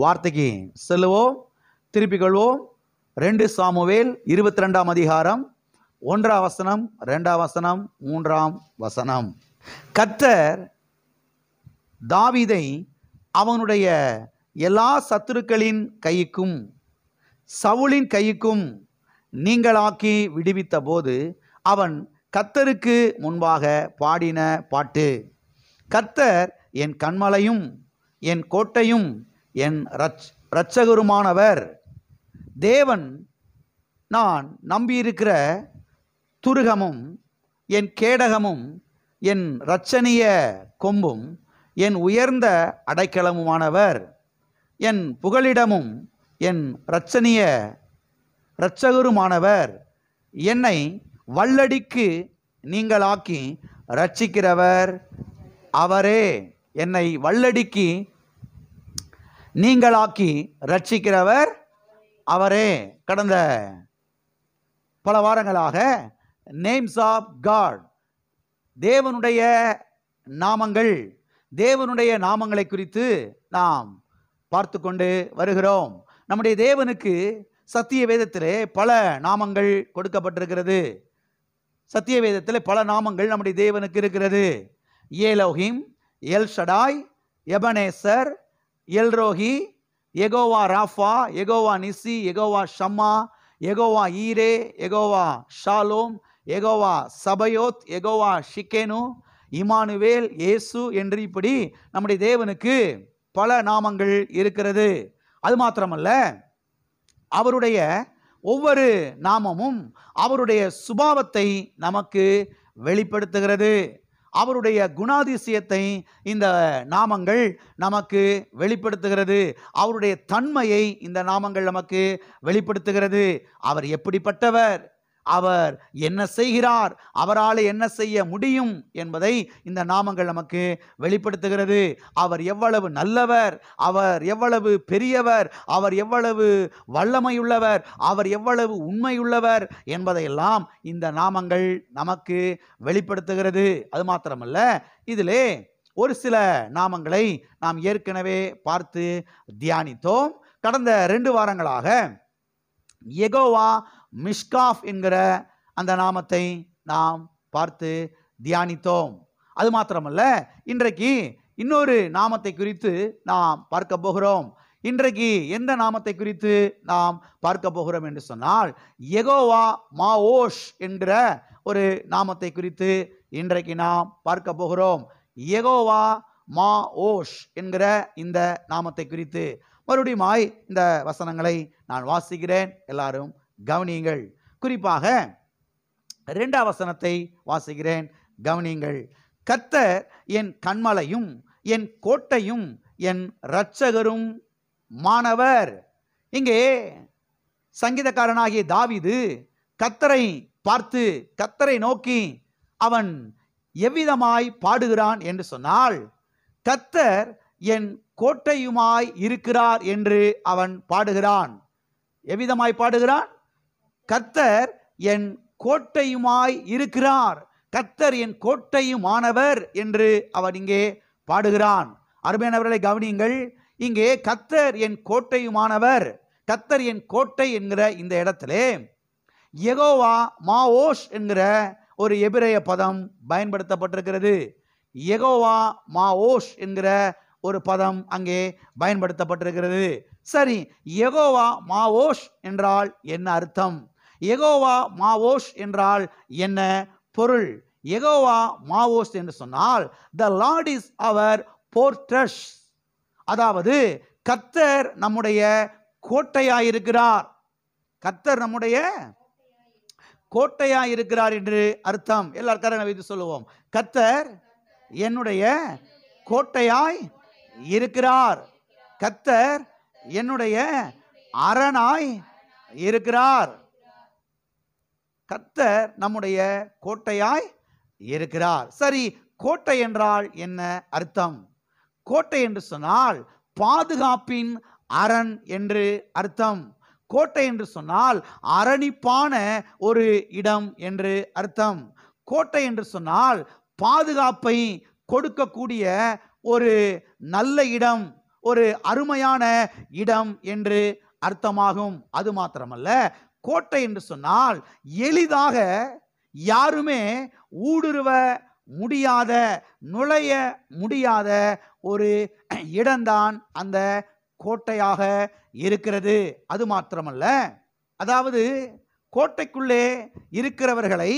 வார்த்தைக்கு செல்லுவோம். திருப்பிக் கொள்வோம். 2 சாமுவேல் 22ஆம் அதிகாரம் 1ஆம் வசனம், 2ஆம் வசனம், 3ஆம் வசனம். கர்த்தர் தாவீதை அவனுடைய எல்லா சத்துருக்களின் கைக்கும் சவுலின் கைக்கும் நீங்களாக்கி விடுவித்த போது அவன் கர்த்தருக்கு முன்பாக பாடின பாட்டு. கர்த்தர் என் கன்மலையும் என் கோட்டையும் என் இரட்சகருமானவர். தேவன் நான் நம்பியிருக்கிற துருகமும் என் கேடகமும் என் இரட்சணிய கொம்பும் என் உயர்ந்த அடைக்கலமுமானவர். என் புகலிடமும் என் இரட்சகருமானவர். என்னை வல்லடிக்கு நீங்களாக்கி இரட்சிக்கிறவர் அவரே. என்னை வல்லடிக்கு நீங்களாக்கி இரட்சிக்கிறவர் அவரே. கடந்த பல வாரங்களாக நேம்ஸ் ஆஃப் காட், தேவனுடைய நாமங்கள், தேவனுடைய நாமங்களை குறித்து நாம் பார்த்து கொண்டு வருகிறோம். நம்முடைய தேவனுக்கு சத்திய வேதத்திலே பல நாமங்கள் கொடுக்கப்பட்டிருக்கிறது. சத்திய வேதத்தில் பல நாமங்கள் நம்முடைய தேவனுக்கு இருக்கிறது. Elohim, El Shaddai, Ebenezer, El Roi, Jehovah Rapha, Jehovah Nissi, Jehovah Shammah, Jehovah Jireh, Jehovah Shalom, Jehovah Sabaoth, Jehovah ஷிக்கேனு, இமானுவேல், இயேசு என்று இப்படி நம்முடைய தேவனுக்கு பல நாமங்கள் இருக்கிறது. அது மாத்திரமல்ல, அவருடைய ஒவ்வொரு நாமமும் அவருடைய சுபாவத்தை நமக்கு வெளிப்படுத்துகிறது. அவருடைய குணாதிசயத்தை இந்த நாமங்கள் நமக்கு வெளிப்படுத்துகிறது. அவருடைய தன்மையை இந்த நாமங்கள் நமக்கு வெளிப்படுத்துகிறது. அவர் எப்படிப்பட்டவர், அவர் என்ன செய்கிறார், அவரால் என்ன செய்ய முடியும் என்பதை இந்த நாமங்கள் நமக்கு வெளிப்படுத்துகிறது. அவர் எவ்வளவு நல்லவர், அவர் எவ்வளவு பெரியவர், அவர் எவ்வளவு வல்லமையுள்ளவர், அவர் எவ்வளவு உண்மையுள்ளவர் என்பதையெல்லாம் இந்த நாமங்கள் நமக்கு வெளிப்படுத்துகிறது. அது மாத்திரமல்ல, இதிலே ஒரு சில நாமங்களை நாம் ஏற்கனவே பார்த்து தியானித்தோம். கடந்த 2 வாரங்களாக யெகோவா மிஷ்காஃப் என்கிற அந்த நாமத்தை நாம் பார்த்து தியானித்தோம். அது மாத்திரமல்ல, இன்றைக்கு இன்னொரு நாமத்தை குறித்து நாம் பார்க்க போகிறோம். இன்றைக்கு எந்த நாமத்தை குறித்து நாம் பார்க்க போகிறோம் என்று சொன்னால், யெகோவா மாவோஷ் என்கிற ஒரு நாமத்தை குறித்து இன்றைக்கு நாம் பார்க்க போகிறோம். யெகோவா மாவோஷ் என்கிற இந்த நாமத்தை குறித்து மறுபடியும் இந்த வசனங்களை நான் வாசிக்கிறேன். எல்லாரும் கவனியுங்கள். குறிப்பாக 2ஆம் வசனத்தை வாசிக்கிறேன், கவனியுங்கள். கர்த்தர் என் கன்மலையும் என் கோட்டையும் என் இரட்சகரும் மானவர். இங்கே சங்கீதக்காரனாகிய தாவீது கர்த்தரை பார்த்து, கர்த்தரை நோக்கி அவன் எவ்விதமாய் பாடுகிறான் என்று சொன்னால், கர்த்தர் என் கோட்டையுமாய் இருக்கிறார் என்று அவன் பாடுகிறான். எவ்விதமாய் பாடுகிறான்? கர்த்தர் என் கோட்டையுமாய் இருக்கிறார், கர்த்தர் என் கோட்டையுமானவர் என்று அவன் இங்கே பாடுகிறான். அருமையானவர்களை கவனியுங்கள். இங்கே கர்த்தர் என் கோட்டையுமானவர், கர்த்தர் என் கோட்டை என்கிற இந்த இடத்திலே யெகோவா மாவோஷ் என்கிற ஒரு எபிரேய பதம் பயன்படுத்தப்பட்டிருக்கிறது. யெகோவா மாவோஷ் என்கிற ஒரு பதம் அங்கே பயன்படுத்தப்பட்டிருக்கிறது. சரி, யெகோவா மாவோஷ் என்றால் என்ன அர்த்தம்? யெகோவா மாவோஷ் என்றால் என்ன பொருள்? யெகோவா மாவோஷ் என்று சொன்னால் the Lord is our fortress, அதாவது கர்த்தர் நம்முடைய கோட்டையாயிருக்கிறார். கர்த்தர் நம்முடைய கோட்டையாயிருக்கிறார் என்று அர்த்தம். எல்லாரும் கரங்களை வைத்து சொல்லுவோம், கர்த்தர் என்னுடைய கோட்டையாய் இருக்கிறார், கர்த்தர் என்னுடைய அரணாய் இருக்கிறார். கர்த்தர் நம்முடைய கோட்டையாய் இருக்கிறார். சரி, கோட்டை என்றால் என்ன அர்த்தம்? கோட்டை என்று சொன்னால் பாதுகாப்பின் அரண் என்று அர்த்தம். கோட்டை என்று சொன்னால் அரணிப்பான ஒரு இடம் என்று அர்த்தம். கோட்டை என்று சொன்னால் பாதுகாப்பை கொடுக்கக்கூடிய ஒரு நல்ல இடம், ஒரு அருமையான இடம் என்று அர்த்தமாகும். அது மாத்திரமல்ல, கோட்டை என்று சொன்னால் எளிதாக யாருமே ஊடுருவ முடியாத, நுழைய முடியாத ஒரு இடம்தான் அந்த கோட்டையாக இருக்கிறது. அது மாத்திரமல்ல, அதாவது கோட்டைக்குள்ளே இருக்கிறவர்களை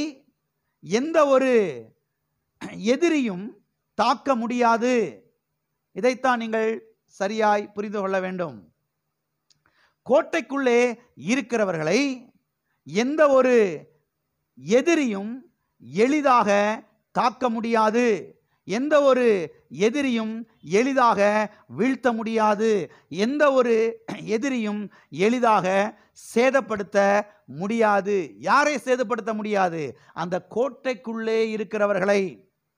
எந்த ஒரு எதிரியும் தாக்க முடியாது. இதைத்தான் நீங்கள் சரியாய் புரிந்து கொள்ள வேண்டும். கோட்டைக்குள்ளே இருக்கிறவர்களை எந்த ஒரு எதிரியும் எளிதாக தாக்க முடியாது. எந்த ஒரு எதிரியும் எளிதாக வீழ்த்த முடியாது. எந்த ஒரு எதிரியும் எளிதாக சேதப்படுத்த முடியாது. யாரை சேதப்படுத்த முடியாது? அந்த கோட்டைக்குள்ளே இருக்கிறவர்களை.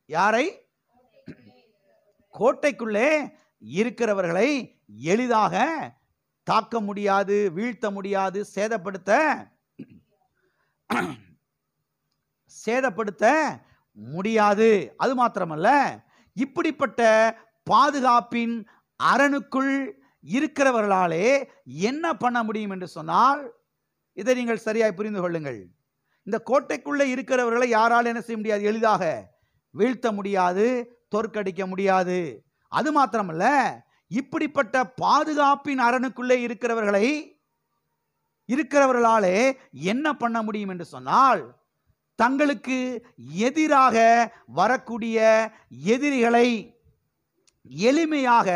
யாரை? கோட்டைக்குள்ளே இருக்கிறவர்களை எளிதாக தாக்க முடியாது, வீழ்த்த முடியாது, சேதப்படுத்த முடியாது. அது மாத்திரமல்ல, இப்படிப்பட்ட பாதுகாப்பின் அரணுக்குள் இருக்கிறவர்களாலே என்ன பண்ண முடியும் என்று சொன்னால், இதை நீங்கள் சரியாய் புரிந்து கொள்ளுங்கள். இந்த கோட்டைக்குள்ளே இருக்கிறவர்களை யாரால் என்ன செய்ய முடியாது? எளிதாக வீழ்த்த முடியாது, தோற்கடிக்க முடியாது. அது மாத்திரமல்ல, இப்படிப்பட்ட பாதுகாப்பின் அரணுக்குள்ளே இருக்கிறவர்களாலே என்ன பண்ண முடியும் என்று சொன்னால், தங்களுக்கு எதிராக வரக்கூடிய எதிரிகளை எளிமையாக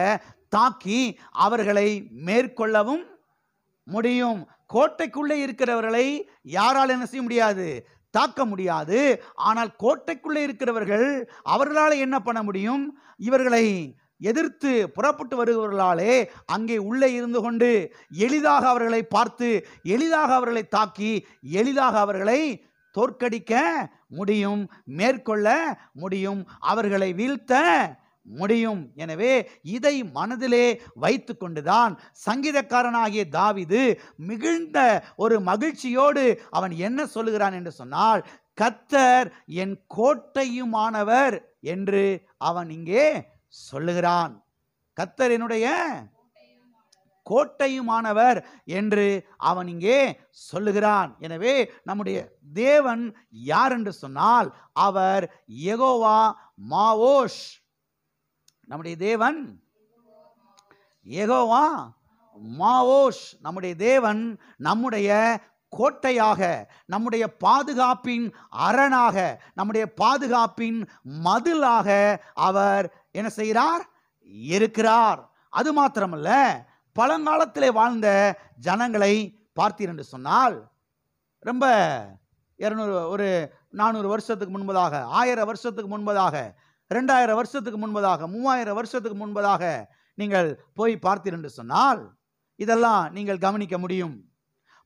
தாக்கி அவர்களை மேற்கொள்ளவும் முடியும். கோட்டைக்குள்ளே இருக்கிறவர்களை யாரால் என்ன செய்ய முடியாது? தாக்க முடியாது. ஆனால் கோட்டைக்குள்ளே இருக்கிறவர்கள் அவர்களால் என்ன பண்ண முடியும்? இவர்களை எதிர்த்து புறப்பட்டு வருகிறவர்களாலே அங்கே உள்ளே இருந்து கொண்டு எளிதாக அவர்களை பார்த்து, எளிதாக அவர்களை தாக்கி, எளிதாக அவர்களை தோற்கடிக்க முடியும், மேற்கொள்ள முடியும், அவர்களை வீழ்த்த முடியும். எனவே இதை மனதிலே வைத்து கொண்டுதான் சங்கீதக்காரனாகிய தாவீது மிகுந்த ஒரு மகிழ்ச்சியோடு அவன் என்ன சொல்லுகிறான் என்று சொன்னால், கர்த்தர் என் கோட்டையுமானவர் என்று அவன் இங்கே சொல்லுகிறான். கர்த்தர் என்னுடைய கோட்டையுமானவர் என்று அவன் இங்கே சொல்லுகிறான். எனவே நம்முடைய தேவன் யார் என்று சொன்னால், அவர் யெகோவா மாவோஷ். நம்முடைய தேவன் யெகோவா மாவோஷ். நம்முடைய தேவன் நம்முடைய கோட்டையாக, நம்முடைய பாதுகாப்பின் அரணாக, நம்முடைய பாதுகாப்பின் மதிலாக அவர் என்ன செய்கிறார்? இருக்கிறார். அது மாத்திரமல்ல, பழங்காலத்திலே வாழ்ந்த ஜனங்களை பார்த்தீர் என்று சொன்னால், ரொம்ப 400 வருஷத்துக்கு முன்பதாக, 1000 வருஷத்துக்கு முன்பதாக, 2000 வருஷத்துக்கு முன்பதாக, 3000 வருஷத்துக்கு முன்பதாக நீங்கள் போய் பார்த்தீர் என்று சொன்னால் இதெல்லாம் நீங்கள் கவனிக்க முடியும்.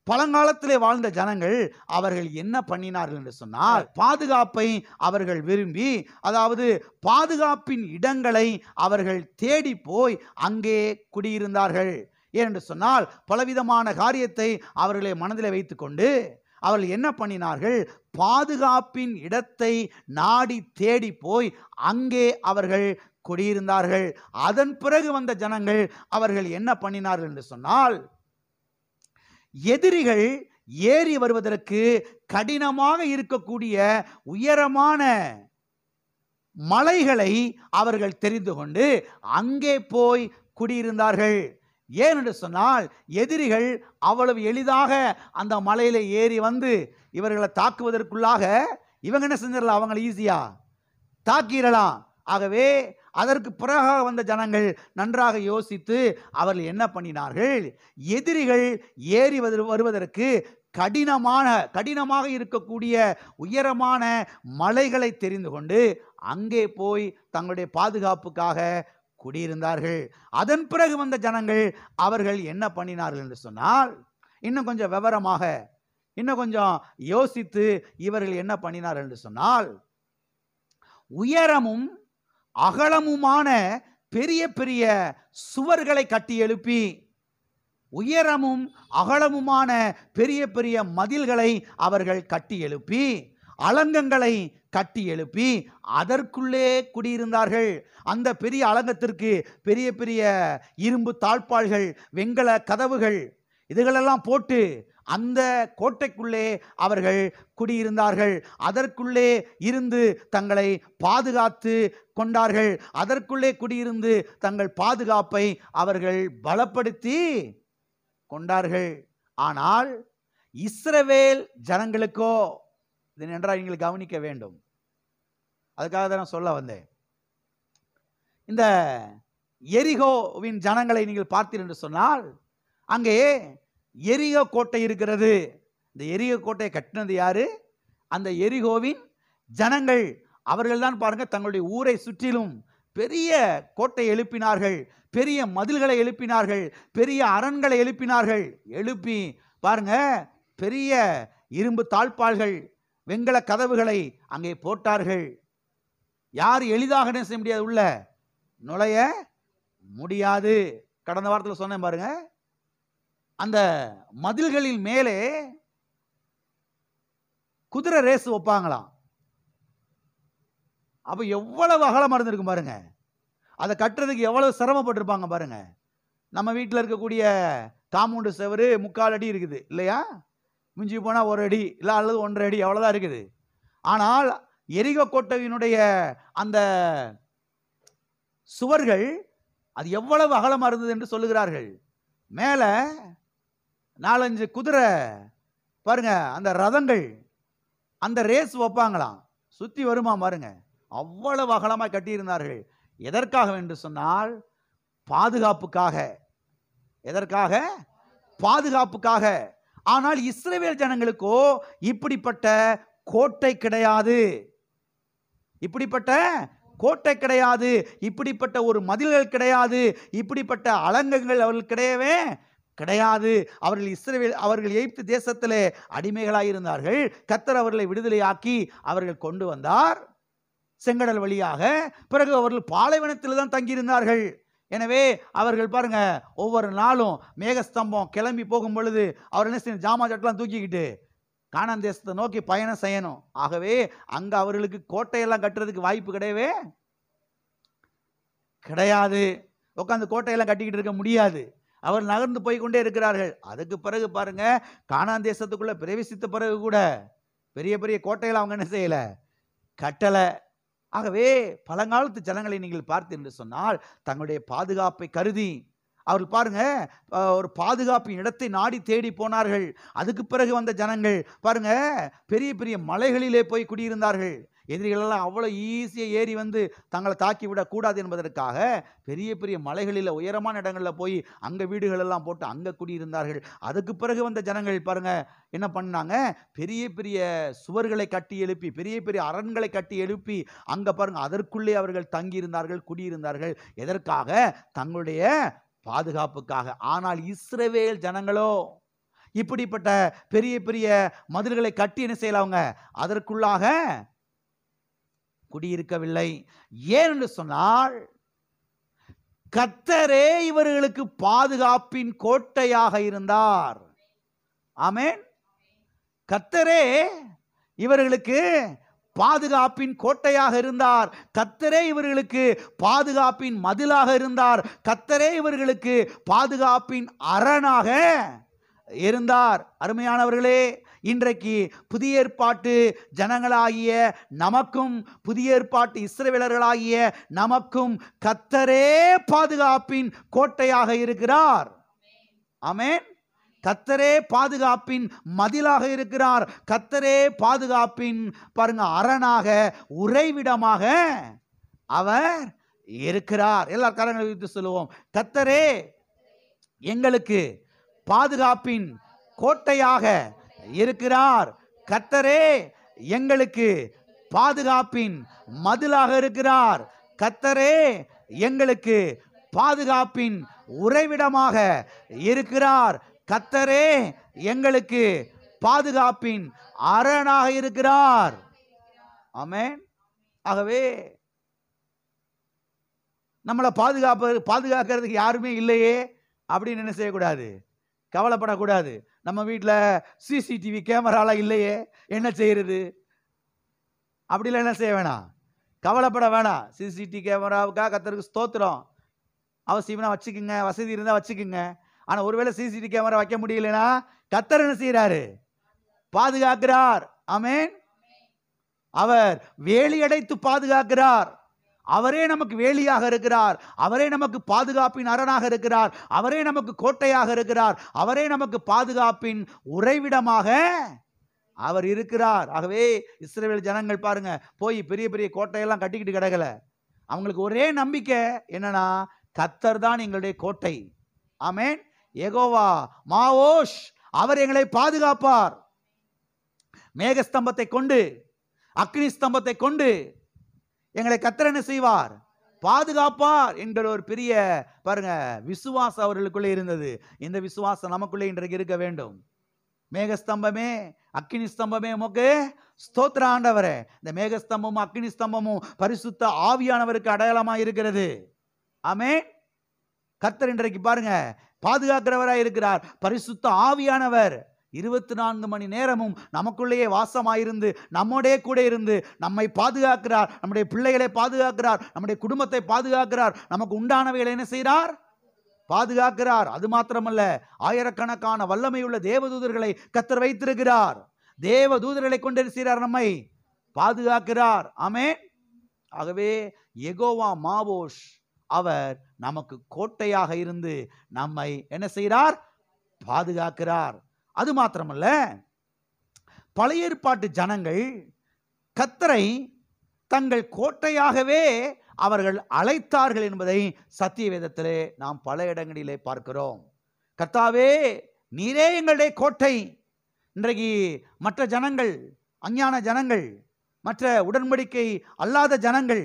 பழங்காலத்திலே வாழ்ந்த ஜனங்கள் அவர்கள் என்ன பண்ணினார்கள் என்று சொன்னால், பாதுகாப்பை அவர்கள் விரும்பி, அதாவது பாதுகாப்பின் இடங்களை அவர்கள் தேடி போய் அங்கே குடியிருந்தார்கள். ஏனென்று சொன்னால், பலவிதமான காரியத்தை அவர்களை மனதில் வைத்துக்கொண்டு அவர்கள் என்ன பண்ணினார்கள்? பாதுகாப்பின் இடத்தை நாடி தேடி போய் அங்கே அவர்கள் குடியிருந்தார்கள். அதன் பிறகு வந்த ஜனங்கள் அவர்கள் என்ன பண்ணினார்கள் என்று சொன்னால், எதிரிகள் ஏறி வருவதற்கு கடினமாக இருக்கக்கூடிய உயரமான மலைகளை அவர்கள் தெரிந்து கொண்டு அங்கே போய் குடியிருந்தார்கள். ஏனென்று சொன்னால், எதிரிகள் அவ்வளவு எளிதாக அந்த மலையில ஏறி வந்து இவர்களை தாக்குவதற்குள்ளாக இவங்க என்ன செஞ்சிடலாம்? அவங்களை ஈஸியா தாக்கிடலாம். ஆகவே அதற்கு பிறகு வந்த ஜனங்கள் நன்றாக யோசித்து அவர்கள் என்ன பண்ணினார்கள்? எதிரிகள் ஏறி வருவதற்கு கடினமாக இருக்கக்கூடிய உயரமான மலைகளை தெரிந்து கொண்டு அங்கே போய் தங்களுடைய பாதுகாப்புக்காக குடியிருந்தார்கள். அதன் பிறகு வந்த ஜனங்கள் அவர்கள் என்ன பண்ணினார்கள் என்று சொன்னால், இன்னும் கொஞ்சம் விவரமாக, இன்னும் கொஞ்சம் யோசித்து இவர்கள் என்ன பண்ணினார்கள் என்று சொன்னால், உயரமும் அகலமுமான பெரிய பெரிய சுவர்களை கட்டி எழுப்பி, உயரமும் அகலமுமான பெரிய பெரிய மதில்களை அவர்கள் கட்டி எழுப்பி, அலங்கங்களை கட்டி எழுப்பி அதற்குள்ளே குடியிருந்தார்கள். அந்த பெரிய அலங்கத்திற்கு பெரிய பெரிய இரும்பு தாழ்பாள்கள், வெண்கல கதவுகள், இதுகளெல்லாம் போட்டு அந்த கோட்டைக்குள்ளே அவர்கள் குடியிருந்தார்கள். அதற்குள்ளே இருந்து தங்களை பாதுகாத்து கொண்டார்கள். அதற்குள்ளே குடியிருந்து தங்கள் பாதுகாப்பை அவர்கள் பலப்படுத்தி கொண்டார்கள். ஆனால் இஸ்ரவேல் ஜனங்களுக்கோ, இது நன்றாக நீங்கள் கவனிக்க வேண்டும், அதுக்காக தான் நான் சொல்ல வந்தேன். இந்த எரிகோவின் ஜனங்களை நீங்கள் பார்த்தீர்கள் என்று சொன்னால், அங்கே எரிகோ கோட்டை இருக்கிறது. இந்த எரிகோ கோட்டையை கட்டினது யாரு? அந்த எரிகோவின் ஜனங்கள். அவர்கள் தான் பாருங்க, தங்களுடைய ஊரை சுற்றிலும் பெரிய கோட்டை எழுப்பினார்கள், பெரிய மதில்களை எழுப்பினார்கள், பெரிய அரண்களை எழுப்பினார்கள். எழுப்பி பாருங்க, பெரிய இரும்பு தாழ்பாள்கள், வெண்கல கதவுகளை அங்கே போட்டார்கள். யார் எளிதாக என்ன செய்ய முடியாது, உள்ள நுழைய முடியாது. கடந்த வாரத்தில் சொன்னேன் பாருங்க, அந்த மதில்களின் மேலே குதிரை ரேஸ் வைப்பாங்களாம். அப்ப எவ்வளவு அகலம் இருந்திருக்கும் பாருங்க. அதை கட்டுறதுக்கு எவ்வளவு சிரமப்பட்டிருப்பாங்க பாருங்க. நம்ம வீட்டில் இருக்கக்கூடிய காம்பவுண்டு செவரு 3/4 அடி இருக்குது இல்லையா? மிஞ்சி போனால் 1 அடி இல்லை அல்லது 1.5 அடி அவ்வளோதான் இருக்குது. ஆனால் எரிகோ கோட்டையினுடைய அந்த சுவர்கள் அது எவ்வளவு அகலமாக இருந்தது என்று சொல்லுகிறார்கள். மேலே 4-5 குதிரை பாருங்க, அந்த ரதங்கள், அந்த ரேஸ் வைப்பாங்களாம், சுற்றி வருமா பாருங்க. அவ்வளவு அகலமாக கட்டியிருந்தார்கள். எதற்காக என்று சொன்னால் பாதுகாப்புக்காக. எதற்காக? பாதுகாப்புக்காக. ஆனால் இஸ்ரவேல் ஜனங்களுக்கோ இப்படிப்பட்ட கோட்டை கிடையாது. இப்படிப்பட்ட கோட்டை கிடையாது. இப்படிப்பட்ட ஒரு மதில்கள் கிடையாது. இப்படிப்பட்ட அலங்கங்கள் அவர்கள் கிடையவே கிடையாது. அவர்கள் எகிப்து தேசத்திலே அடிமைகளாயிருந்தார்கள். கர்த்தர் அவர்களை விடுதலையாக்கி அவர்கள் கொண்டு வந்தார் செங்கடல் வழியாக. பிறகு அவர்கள் பாலைவனத்தில் தான் தங்கியிருந்தார்கள். எனவே அவர்கள் பாருங்க, ஒவ்வொரு நாளும் மேகஸ்தம்பம் கிளம்பி போகும் பொழுது அவர் என்ன செய்யணும், ஜாமா சட்டெல்லாம் தூக்கிக்கிட்டு கானான் தேசத்தை நோக்கி பயணம் செய்யணும். ஆகவே அங்க அவர்களுக்கு கோட்டையெல்லாம் கட்டுறதுக்கு வாய்ப்பு கிடையவே கிடையாது. உட்காந்து கோட்டையெல்லாம் கட்டிக்கிட்டு இருக்க முடியாது. அவர் நகர்ந்து போய் கொண்டே இருக்கிறார்கள். அதுக்கு பிறகு பாருங்க, கானான் தேசத்துக்குள்ள பிரவேசித்த பிறகு கூட பெரிய பெரிய கோட்டைகளை அவங்க என்ன செய்யல, கட்டல. ஆகவே பழங்காலத்து ஜனங்களை நீங்கள் பார்த்து என்று சொன்னால் தங்களுடைய பாதுகாப்பை கருதி அவர்கள் பாருங்க ஒரு பாதுகாப்பின் இடத்தை நாடி தேடி போனார்கள். அதுக்கு பிறகு வந்த ஜனங்கள் பாருங்க, பெரிய பெரிய மலைகளிலே போய் குடியிருந்தார்கள். எதிரிகளெல்லாம் அவ்வளோ ஈஸியாக ஏறி வந்து தங்களை தாக்கி விடக்கூடாது என்பதற்காக பெரிய பெரிய மலைகளில் உயரமான இடங்களில் போய் அங்கே வீடுகளெல்லாம் போட்டு அங்கே குடியிருந்தார்கள். அதுக்கு பிறகு வந்த ஜனங்கள் பாருங்க என்ன பண்ணாங்க, பெரிய பெரிய சுவர்களை கட்டி எழுப்பி, பெரிய பெரிய அரண்களை கட்டி எழுப்பி அங்கே பாருங்க அதற்குள்ளே அவர்கள் தங்கியிருந்தார்கள், குடியிருந்தார்கள். எதற்காக? தங்களுடைய பாதுகாப்புக்காக. ஆனால் இஸ்ரவேல் ஜனங்களோ இப்படிப்பட்ட பெரிய பெரிய மதில்களை கட்டி என்ன செய்யலாங்க, அதற்குள்ளாக குடியிருக்கவில்லை. ஏன் என்று சொன்னால் கர்த்தரே இவர்களுக்கு பாதுகாப்பின் கோட்டையாக இருந்தார். ஆமென். கர்த்தரே இவர்களுக்கு பாதுகாப்பின் கோட்டையாக இருந்தார். கர்த்தரே இவர்களுக்கு பாதுகாப்பின் மதிலாக இருந்தார். கர்த்தரே இவர்களுக்கு பாதுகாப்பின் அரணாக இருந்தார். அருமையானவர்களே, இன்றைக்கு புதிய ஏற்பாட்டு ஜனங்களாகிய நமக்கும், புதிய ஏற்பாட்டு இஸ்ரவேலர்களாகிய நமக்கும் கர்த்தரே பாதுகாப்பின் கோட்டையாக இருக்கிறார். ஆமென். கர்த்தரே பாதுகாப்பின் மதிலாக இருக்கிறார். கர்த்தரே பாதுகாப்பின் பாருங்க அரணாக, உறைவிடமாக அவர் இருக்கிறார். எல்லா காரணங்களை வைத்து சொல்லுவோம், கர்த்தரே எங்களுக்கு பாதுகாப்பின் கோட்டையாக இருக்கிறார். கர்த்தரே எங்களுக்கு பாதுகாப்பின் மதிலாக இருக்கிறார். கர்த்தரே எங்களுக்கு பாதுகாப்பின் உறைவிடமாக இருக்கிறார். கர்த்தரே எங்களுக்கு பாதுகாப்பின் அரணாக இருக்கிறார். ஆமென். ஆகவே நம்மளை பாதுகாக்கிறதுக்கு யாருமே இல்லையே அப்படின்னு என்ன செய்யக்கூடாது, கவலைப்படக்கூடாது. நம்ம வீட்டில் சிசிடிவி கேமராலாம் இல்லையே, என்ன செய்யறது? அப்படிலாம் என்ன செய்ய வேணாம், கவலைப்பட வேணாம். சிசிடிவி கேமராவுக்காக கர்த்தருக்கு ஸ்தோத்திரம். அவசியம்னா வச்சுக்குங்க, வசதி இருந்தால் வச்சுக்குங்க. ஆனால் ஒருவேளை சிசிடிவி கேமரா வைக்க முடியலனா கர்த்தர் என்ன செய்கிறாரு, பாதுகாக்கிறார். ஆமென். அவர் வேலி அடைத்து பாதுகாக்கிறார். அவரே நமக்கு வேலியாக இருக்கிறார். அவரே நமக்கு பாதுகாப்பின் அரணாக இருக்கிறார். அவரே நமக்கு கோட்டையாக இருக்கிறார். அவரே நமக்கு பாதுகாப்பின் உறைவிடமாக அவர் இருக்கிறார். ஆகவே இஸ்ரவேல் ஜனங்கள் பாருங்க, போய் பெரிய பெரிய கோட்டையெல்லாம் கட்டிக்கிட்டு கிடக்கல. அவங்களுக்கு ஒரே நம்பிக்கை என்னன்னா, கர்த்தர் தான் எங்களுடைய கோட்டை. ஆமென். யெகோவா மாவோஷ், அவர் எங்களை பாதுகாப்பார். மேகஸ்தம்பத்தை கொண்டு, அக்னி ஸ்தம்பத்தை கொண்டு எங்களை கர்த்தர் என்ன செய்வார், பாதுகாப்பார் என்கிற ஒரு பெரிய பாருங்க விசுவாசம் அவர்களுக்குள்ளே இருந்தது. இந்த விசுவாசம் நமக்குள்ளே இன்றைக்கு இருக்க வேண்டும். மேகஸ்தம்பமே, அக்னி ஸ்தம்பமே உமக்கு ஸ்தோத்திர ஆண்டவரே. இந்த மேகஸ்தம்பமும் அக்னி ஸ்தம்பமும் பரிசுத்த ஆவியானவருக்கு அடையாளமாக இருக்கிறது. ஆமென். கர்த்தர் இன்றைக்கு பாருங்க பாதுகாக்கிறவராய் இருக்கிறார். பரிசுத்த ஆவியானவர் 24 மணி நேரமும் நமக்குள்ளேயே வாசமாயிருந்து நம்மோடே கூட இருந்து நம்மை பாதுகாக்கிறார். நம்முடைய பிள்ளைகளை பாதுகாக்கிறார். நம்முடைய குடும்பத்தை பாதுகாக்கிறார். நமக்கு உண்டானவைகளை என்ன செய்கிறார், பாதுகாக்கிறார். அது மாத்திரமல்ல, ஆயிரக்கணக்கான வல்லமையுள்ள தேவதூதர்களை கர்த்தர் வைத்திருக்கிறார். தேவதூதர்களை கொண்டு என்ன செய்கிறார், நம்மை பாதுகாக்கிறார். ஆமென். ஆகவே யெகோவா மாவோஷ், அவர் நமக்கு கோட்டையாக இருந்து நம்மை என்ன செய்கிறார், பாதுகாக்கிறார். அது மாத்திரமல்ல, பழைய ஏற்பாட்டு ஜனங்கள் கர்த்தரை தங்கள் கோட்டையாகவே அவர்கள் அழைத்தார்கள் என்பதை சத்திய வேதத்திலே நாம் பல இடங்களிலே பார்க்கிறோம். கர்த்தாவே நீரே எங்களுடைய கோட்டை. இன்றைக்கு மற்ற ஜனங்கள், அஞ்ஞான ஜனங்கள், மற்ற உடன்படிக்கை அல்லாத ஜனங்கள்,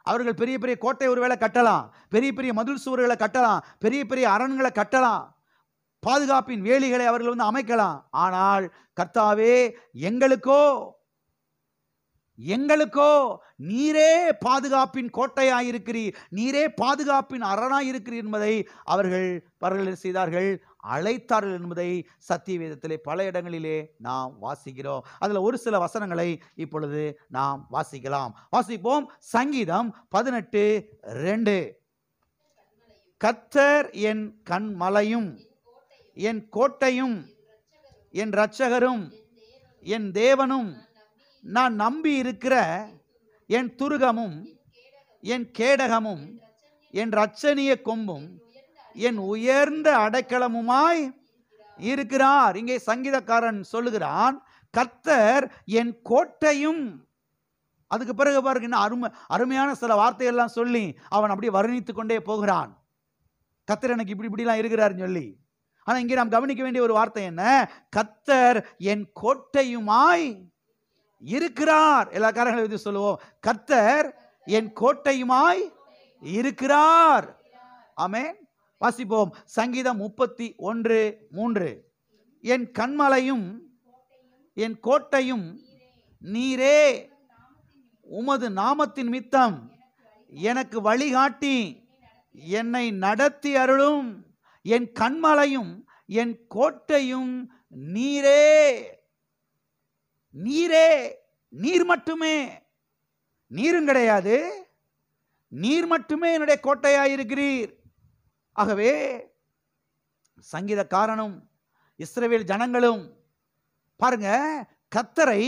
அவர்கள் பெரிய பெரிய கோட்டை ஒருவேளை கட்டலாம், பெரிய பெரிய மதில் சுவர்களை கட்டலாம், பெரிய பெரிய அரண்களை கட்டலாம், பாதுகாப்பின் வேலிகளை அவர்கள் அமைக்கலாம். ஆனால் கர்த்தாவே எங்களுக்கோ நீரே பாதுகாப்பின் கோட்டையாயிருக்கிறீர், நீரே பாதுகாப்பின் அரணாயிருக்கிறீர் என்பதை அவர்கள் செய்தார்கள், அழைத்தார்கள் என்பதை சத்திய வேதத்திலே பல இடங்களிலே நாம் வாசிக்கிறோம். அதில் ஒரு சில வசனங்களை இப்பொழுது நாம் வாசிக்கலாம். வாசிப்போம். சங்கீதம் 18:2. கர்த்தர் என் கன்மலையும் என் கோட்டையும் என் இரட்சகரும் என் தேவனும் நான் நம்பி இருக்கிற என் துருகமும் என் கேடகமும் என் இரட்சணிய கொம்பும் என் உயர்ந்த அடைக்கலமுமாய் இருக்கிறார். இங்கே சங்கீதக்காரன் சொல்லுகிறான், கர்த்தர் என் கோட்டையும். அதுக்கு பிறகு பாருங்க, அருமையான சில வார்த்தையெல்லாம் சொல்லி அவன் அப்படியே வர்ணித்து கொண்டே போகிறான். கர்த்தர் எனக்கு இப்படிலாம் இருக்கிறாருன்னு சொல்லி. ஆனா இங்கே நாம் கவனிக்க வேண்டிய ஒரு வார்த்தை என்ன, கர்த்தர் என் கோட்டையுமாய் இருக்கிறார். எல்லா காரணங்களும் இது சொல்லுவோம், கர்த்தர் என் கோட்டையுமாய் இருக்கிறார். ஆமென். வாசிப்போம். சங்கீதம் 31:3. என் கன்மலையும் என் கோட்டையும் நீரே, உமது நாமத்தின் நிமித்தம் எனக்கு வழிகாட்டி என்னை நடத்தி அருளும். என் கன்மலையும் என் கோட்டையும் நீரே. நீரே, நீர் மட்டுமே, நீரும் கிடையாது, நீர் மட்டுமே என்னுடைய கோட்டையாயிருக்கிறீர். ஆகவே சங்கீதக்காரனும் இஸ்ரவேல் ஜனங்களும் பாருங்க, கர்த்தரை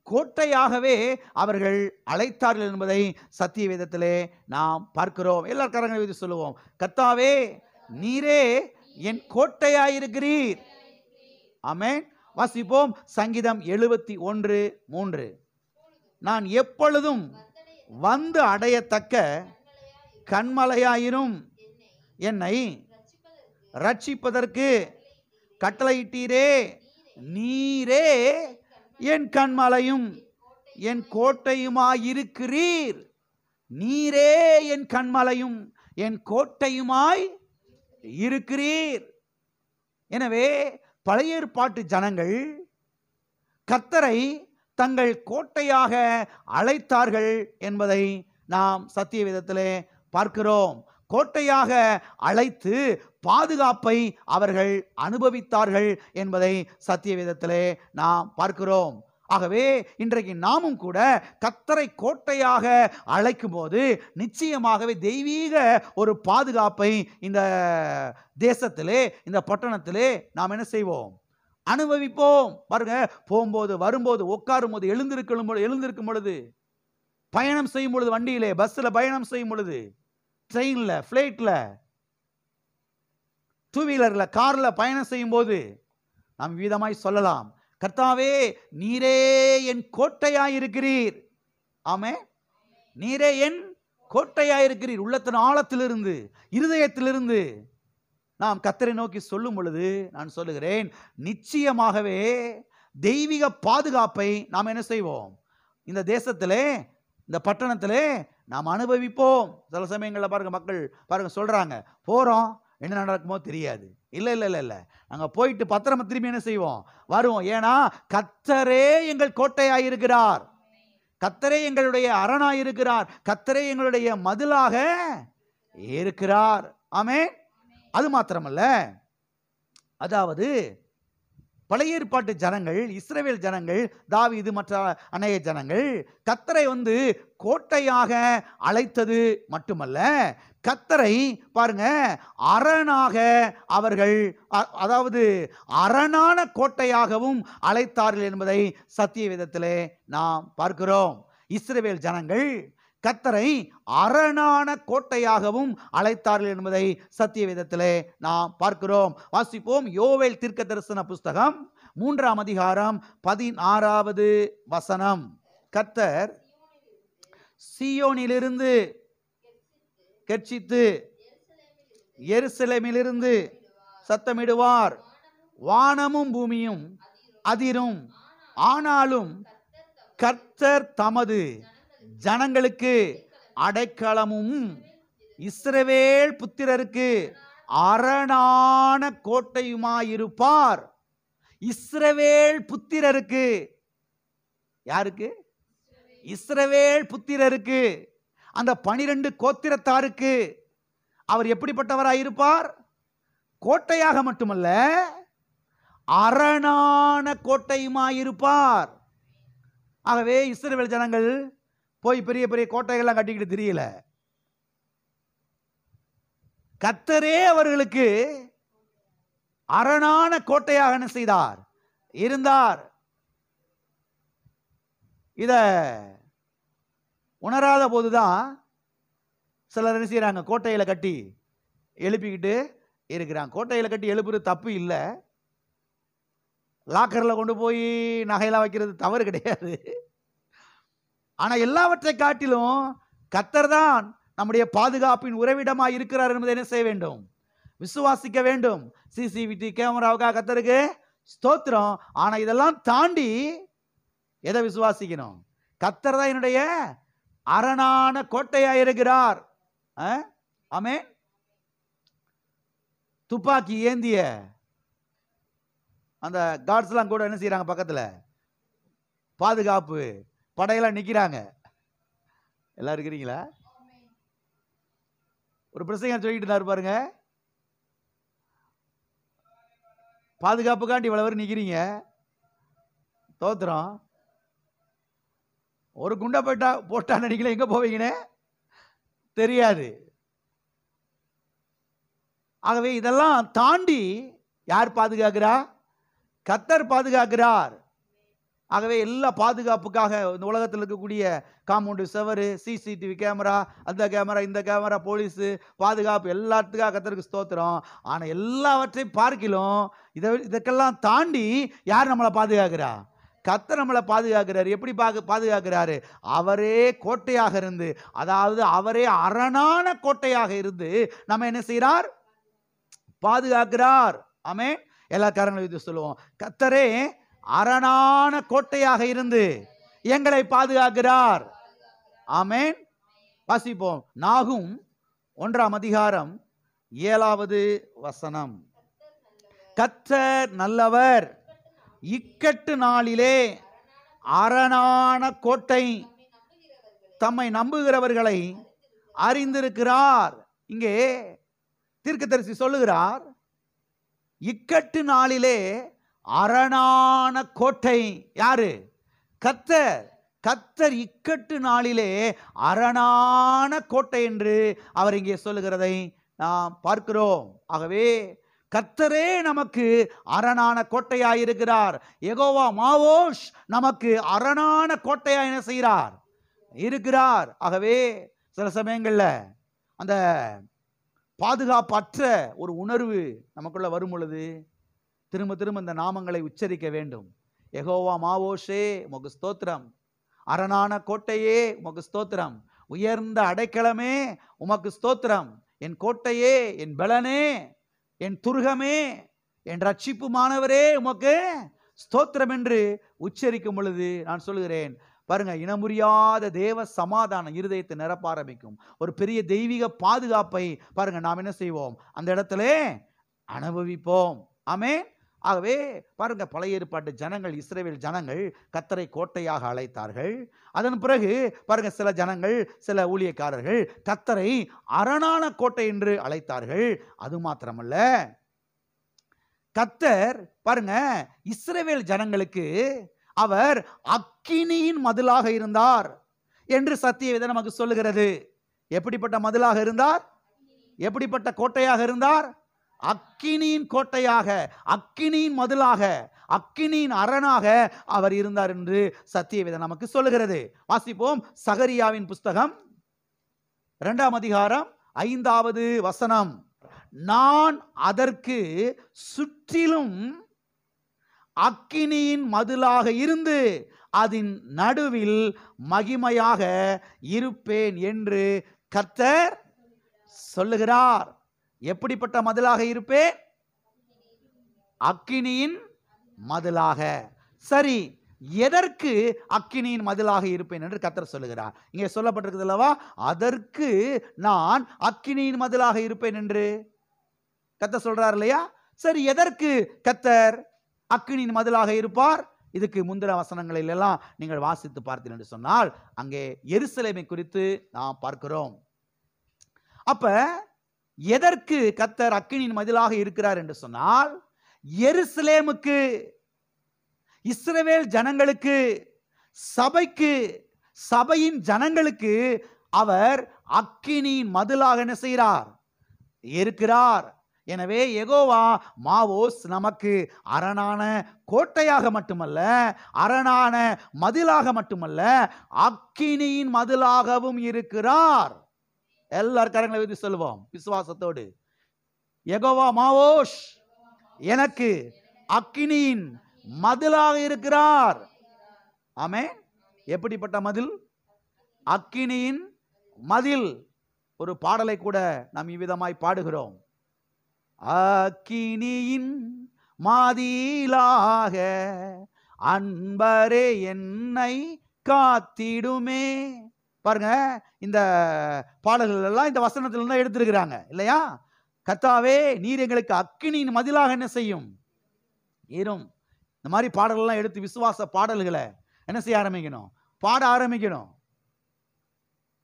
கோட்டையாகவே அவர்கள் அழைத்தார்கள் என்பதை சத்திய வேதத்திலே நாம் பார்க்கிறோம். எல்லா காரணங்களும் சொல்லுவோம், கர்த்தாவே நீரே என் கோட்டையாயிருக்கிறீர். ஆமென். வாசிப்போம். சங்கீதம் 71:3. நான் எப்பொழுதும் வந்து அடையத்தக்க கன்மலையாயிரும், என்னை ரட்சிப்பதற்கு கட்டளையிட்டீரே. நீரே என் கன்மலையும் என் கோட்டையுமாயிருக்கிறீர். நீரே என் கன்மலையும் என் கோட்டையுமாய் இருக்கிறீர். எனவே பழைய ஏற்பாட்டு ஜனங்கள் கர்த்தரை தங்கள் கோட்டையாக அழைத்தார்கள் என்பதை நாம் சத்திய வேதத்திலே பார்க்கிறோம். கோட்டையாக அழைத்து பாதுகாப்பை அவர்கள் அனுபவித்தார்கள் என்பதை சத்திய வேதத்திலே நாம் பார்க்கிறோம். ஆகவே இன்றைக்கு நாமும் கூட கர்த்தரை கோட்டையாக அழைக்கும் போது நிச்சயமாகவே தெய்வீக ஒரு பாதுகாப்பை இந்த தேசத்திலே, இந்த பட்டணத்திலே நாம் என்ன செய்வோம்? அனுபவிப்போம். பாருங்க, போகும்போது, வரும்போது, உட்காரும் போது, எழுந்திருக்கும் பொழுது, பயணம் செய்யும் பொழுது, வண்டியிலே, பஸ்ல பயணம் செய்யும் பொழுது, ட்ரெயின்ல, பிளைட்ல, டூ வீலர்ல, கார்ல பயணம் செய்யும் போது நாம் விதமாய் சொல்லலாம், கர்த்தாவே நீரே என் கோட்டையாயிருக்கிறீர். ஆமே, நீரே என் கோட்டையாயிருக்கிறீர். உள்ளத்தின் ஆழத்திலிருந்து, இருதயத்திலிருந்து நாம் கர்த்தரை நோக்கி சொல்லும் பொழுது நான் சொல்லுகிறேன், நிச்சயமாகவே தெய்வீக பாதுகாப்பை நாம் என்ன செய்வோம்? இந்த தேசத்திலே, இந்த பட்டணத்திலே நாம் அனுபவிப்போம். சில சமயங்களில் பாருங்க, மக்கள் பாருங்க சொல்றாங்க, போறோம், என்ன நடக்குமோ தெரியாது. இல்லை இல்லை இல்லை இல்லை, நாங்கள் போயிட்டு பத்திரமா திரும்பி என்ன செய்வோம்? வருவோம். ஏன்னா கர்த்தரே எங்கள் கோட்டையாயிருக்கிறார், கர்த்தரே எங்களுடைய அரணாயிருக்கிறார், கர்த்தரே எங்களுடைய மதிலாக இருக்கிறார். ஆமென். அது மாத்திரமல்ல, அதாவது பழைய ஏற்பாட்டு ஜனங்கள், இஸ்ரவேல் ஜனங்கள், தாவீது மற்ற அநேக ஜனங்கள் கர்த்தரை கோட்டையாக அழைத்தது மட்டுமல்ல, கர்த்தரை பாருங்க அரணாக அவர்கள், அதாவது அரணான கோட்டையாகவும் அழைத்தார்கள் என்பதை சத்திய வேதத்திலே நாம் பார்க்கிறோம். இஸ்ரவேல் ஜனங்கள் கர்த்தரை அரணான கோட்டையாகவும் அழைத்தார்கள் என்பதை சத்திய வேதத்திலே நாம் பார்க்கிறோம். வாசிப்போம். யோவேல் தீர்க்க தரிசன புஸ்தகம் 3ஆம் அதிகாரம் 16வது வசனம். கர்த்தர் சீயோனிலிருந்து கெர்ச்சித்து எருசலேமிலிருந்து சத்தமிடுவார், வானமும் பூமியும் அதிரும், ஆனாலும் கர்த்தர் தமது ஜனங்களுக்கு அடைக்கலமும் இஸ்ரவேல் புத்திரருக்கு அரணான கோட்டையுமாயிருப்பார். இஸ்ரவேல் புத்திரருக்கு, யாருக்கு? இஸ்ரவேல் புத்திரருக்கு, அந்த 12 கோத்திரத்தாருக்கு அவர் எப்படிப்பட்டவராயிருப்பார்? கோட்டையாக மட்டுமல்ல, அரணான கோட்டையுமாயிருப்பார். ஆகவே இஸ்ரவேல் ஜனங்கள் போய் பெரிய பெரிய கோட்டைகள்லாம் கட்டிக்கிட்டு தெரியல, கர்த்தரே அவர்களுக்கு அரணான கோட்டையாக என்ன செய்தார்? இருந்தார். இத உணராத போதுதான் சிலர் என்ன செய்யறாங்க? கோட்டையில கட்டி எழுப்பிக்கிட்டு இருக்கிறாங்க. கோட்டையில கட்டி எழுப்புறது தப்பு இல்லை, லாக்கர்ல கொண்டு போய் நகையெல்லாம் வைக்கிறது தவறு கிடையாது. ஆனா எல்லாவற்றை காட்டிலும் கர்த்தர் தான் நம்முடைய பாதுகாப்பின் உறைவிடமாய் இருக்கிறார் என்பதை என்ன செய்ய வேண்டும்? விசுவாசிக்க வேண்டும். சிசிடிவி கேமராவுக்காக கர்த்தருக்கு ஸ்தோத்திரம். ஆனா இதெல்லாம் தாண்டி எதை விசுவாசிக்கணும்? கர்த்தர் தான் என்னுடைய அரணான கோட்டையாய் இருக்கிறார். ஆமென். துப்பாக்கி ஏந்திய அந்த கார்ட்ஸ் எல்லாம் கூட என்ன செய்யறாங்க? பக்கத்துல பாதுகாப்பு படையெல்லாம் நிக்கிறாங்க. எல்லாம் இருக்கிறீங்களா? ஒரு பிரசங்க சொல்லிட்டு இருந்தாரு பாருங்க, பாதுகாப்புக்காண்டி இவ்வளவு பேர் நிக்கிறீங்க, தோத்திரம், ஒரு குண்டை போட்டா நினைக்கல, எங்க போவீங்கன்னு தெரியாது. ஆகவே இதெல்லாம் தாண்டி யார் பாதுகாக்கிறா? கர்த்தர் பாதுகாக்கிறார். ஆகவே எல்லா பாதுகாப்புக்காக இந்த உலகத்தில் இருக்கக்கூடிய காம்பவுண்டு, செவரு, சிசிடிவி கேமரா, அந்த கேமரா, இந்த கேமரா, போலீஸு, பாதுகாப்பு, எல்லாத்துக்காக கர்த்தருக்கு ஸ்தோத்திரம். ஆனால் எல்லாவற்றையும் பார்க்கிலும் இதற்கெல்லாம் தாண்டி யார் நம்மளை பாதுகாக்கிறா? கர்த்தர் நம்மளை பாதுகாக்கிறார். எப்படி பாதுகாக்கிறாரு? அவரே கோட்டையாக இருந்து, அதாவது அவரே அரணான கோட்டையாக இருந்து நம்ம என்ன செய்கிறார்? பாதுகாக்கிறார். ஆமென். எல்லா காரணங்களும் சொல்லுவோம், கர்த்தரே அரணான கோட்டையாக இருந்து எங்களை பாதுகாக்கிறார். ஆமென். வாசிப்போம். நாகும் 1ஆம் அதிகாரம் 7வது வசனம். கர்த்தர் நல்லவர், இக்கட்டு நாளிலே அரணான கோட்டை, தம்மை நம்புகிறவர்களை அறிந்திருக்கிறார். இங்கே தீர்க்கதரிசி சொல்லுகிறார், இக்கட்டு நாளிலே அரணான கோட்டை யாரு? கர்த்தர் கர்த்தர் இக்கட்டு நாளிலே அரணான கோட்டை என்று அவர் இங்கே சொல்லுகிறதை நாம் பார்க்கிறோம். ஆகவே கர்த்தரே நமக்கு அரணான கோட்டையாயிருக்கிறார். யெகோவா மாவோஷ் நமக்கு அரணான கோட்டையாய் என்ன செய்கிறார்? இருக்கிறார். ஆகவே சில சமயங்கள்ல அந்த பாதுகாப்பற்ற ஒரு உணர்வு நமக்குள்ள வரும் பொழுது திரும்ப திரும்ப இந்த நாமங்களை உச்சரிக்க வேண்டும். யெகோவா மாவோஷே உமக்கு ஸ்தோத்திரம், அரணான கோட்டையே உமக்கு ஸ்தோத்திரம், உயர்ந்த அடைக்கலமே உமக்கு ஸ்தோத்திரம், என் கோட்டையே, என் பலனே, என் துர்கமே, என் ரட்சிப்புமானவரே உமக்கு ஸ்தோத்திரம் என்று உச்சரிக்கும் பொழுது நான் சொல்லுகிறேன் பாருங்க, இனமுறியாத தேவ சமாதானம் இருதயத்தை நிரப்ப ஆரம்பிக்கும். ஒரு பெரிய தெய்வீக பாதுகாப்பை பாருங்க நாம் என்ன செய்வோம்? அந்த இடத்துல அனுபவிப்போம். ஆமென். ஆகவே பாருங்க, பழைய ஏற்பாட்டு ஜனங்கள், இஸ்ரவேல் ஜனங்கள் கர்த்தரை கோட்டையாக அழைத்தார்கள். அதன் பிறகு பாருங்க, சில ஜனங்கள், சில ஊழியக்காரர்கள் கர்த்தரை அரணான கோட்டை என்று அழைத்தார்கள். அது மாத்திரமல்ல, கர்த்தர் பாருங்க இஸ்ரவேல் ஜனங்களுக்கு அவர் அக்கினியின் மதிலாக இருந்தார் என்று சத்தியவேதம் நமக்கு சொல்லுகிறது. எப்படிப்பட்ட மதிலாக இருந்தார்? எப்படிப்பட்ட கோட்டையாக இருந்தார்? அக்கினியின் கோட்டையாக, அக்கினியின் மதிலாக, அக்கினியின் அரணாக அவர் இருந்தார் என்று சத்தியவேதம் நமக்கு சொல்லுகிறது. வாசிப்போம். சகரியாவின் புஸ்தகம் 2ஆம் அதிகாரம் 5வது வசனம். நான் அதற்கு சுற்றிலும் அக்கினியின் மதிலாக இருந்து அதன் நடுவில் மகிமையாக இருப்பேன் என்று கர்த்தர் சொல்லுகிறார். எப்படிப்பட்ட மதிலாக இருப்பேன்? அக்கினியின் மதிலாக. சரி, எதற்கு அக்கினியின் மதிலாக இருப்பேன் என்று கர்த்தர் சொல்லுகிறார்? இங்கே சொல்லப்பட்டிருக்கிறது அல்லவா, அதற்கு நான் அக்கினியின் மதிலாக இருப்பேன் என்று கர்த்தர் சொல்றார் இல்லையா? சரி, எதற்கு கர்த்தர் அக்கினியின் மதிலாக இருப்பார்? இதுக்கு முந்தின வசனங்களில் எல்லாம் நீங்கள் வாசித்து பார்த்தீர்கள் என்று சொன்னால் அங்கே எருசலேமை குறித்து நாம் பார்க்கிறோம். அப்ப எதற்கு கர்த்தர் அக்கினியின் மதிலாக இருக்கிறார் என்று சொன்னால், எருசலேமுக்கு, இஸ்ரவேல் ஜனங்களுக்கு, சபைக்கு, சபையின் ஜனங்களுக்கு அவர் அக்கினியின் மதிலாக என்ன செய்கிறார்? இருக்கிறார். எனவே யெகோவா மாவோஸ் நமக்கு அரணான கோட்டையாக மட்டுமல்ல, அரணான மதிலாக மட்டுமல்ல, அக்கினியின் மதிலாகவும் இருக்கிறார். எல்லாரும் கரங்களை வைத்து சொல்லுவோம் விசுவாசத்தோடு, யெகோவா மாவோஷ் எனக்கு அக்கினியின் மதிலாக இருக்கிறார். ஆமென். எப்படிப்பட்ட மதில்? அக்கினியின் மதில். ஒரு பாடலை கூட நாம் இவ்விதமாய் பாடுகிறோம். அக்கினியின் மதிலாக அன்பரே என்னை காத்திடுமே. பாருங்க, இந்த பாடல்கள் எல்லாம் இந்த வசனத்துல தான் எடுத்திருக்கிறாங்க இல்லையா? கர்த்தாவே நீர் எங்களுக்கு அக்கினியின் மதிலாக என்ன செய்யும்? இரும். இந்த மாதிரி பாடல்கள்லாம் எடுத்து விசுவாச பாடல்களை என்ன செய்ய ஆரம்பிக்கணும்? பாட ஆரம்பிக்கணும்.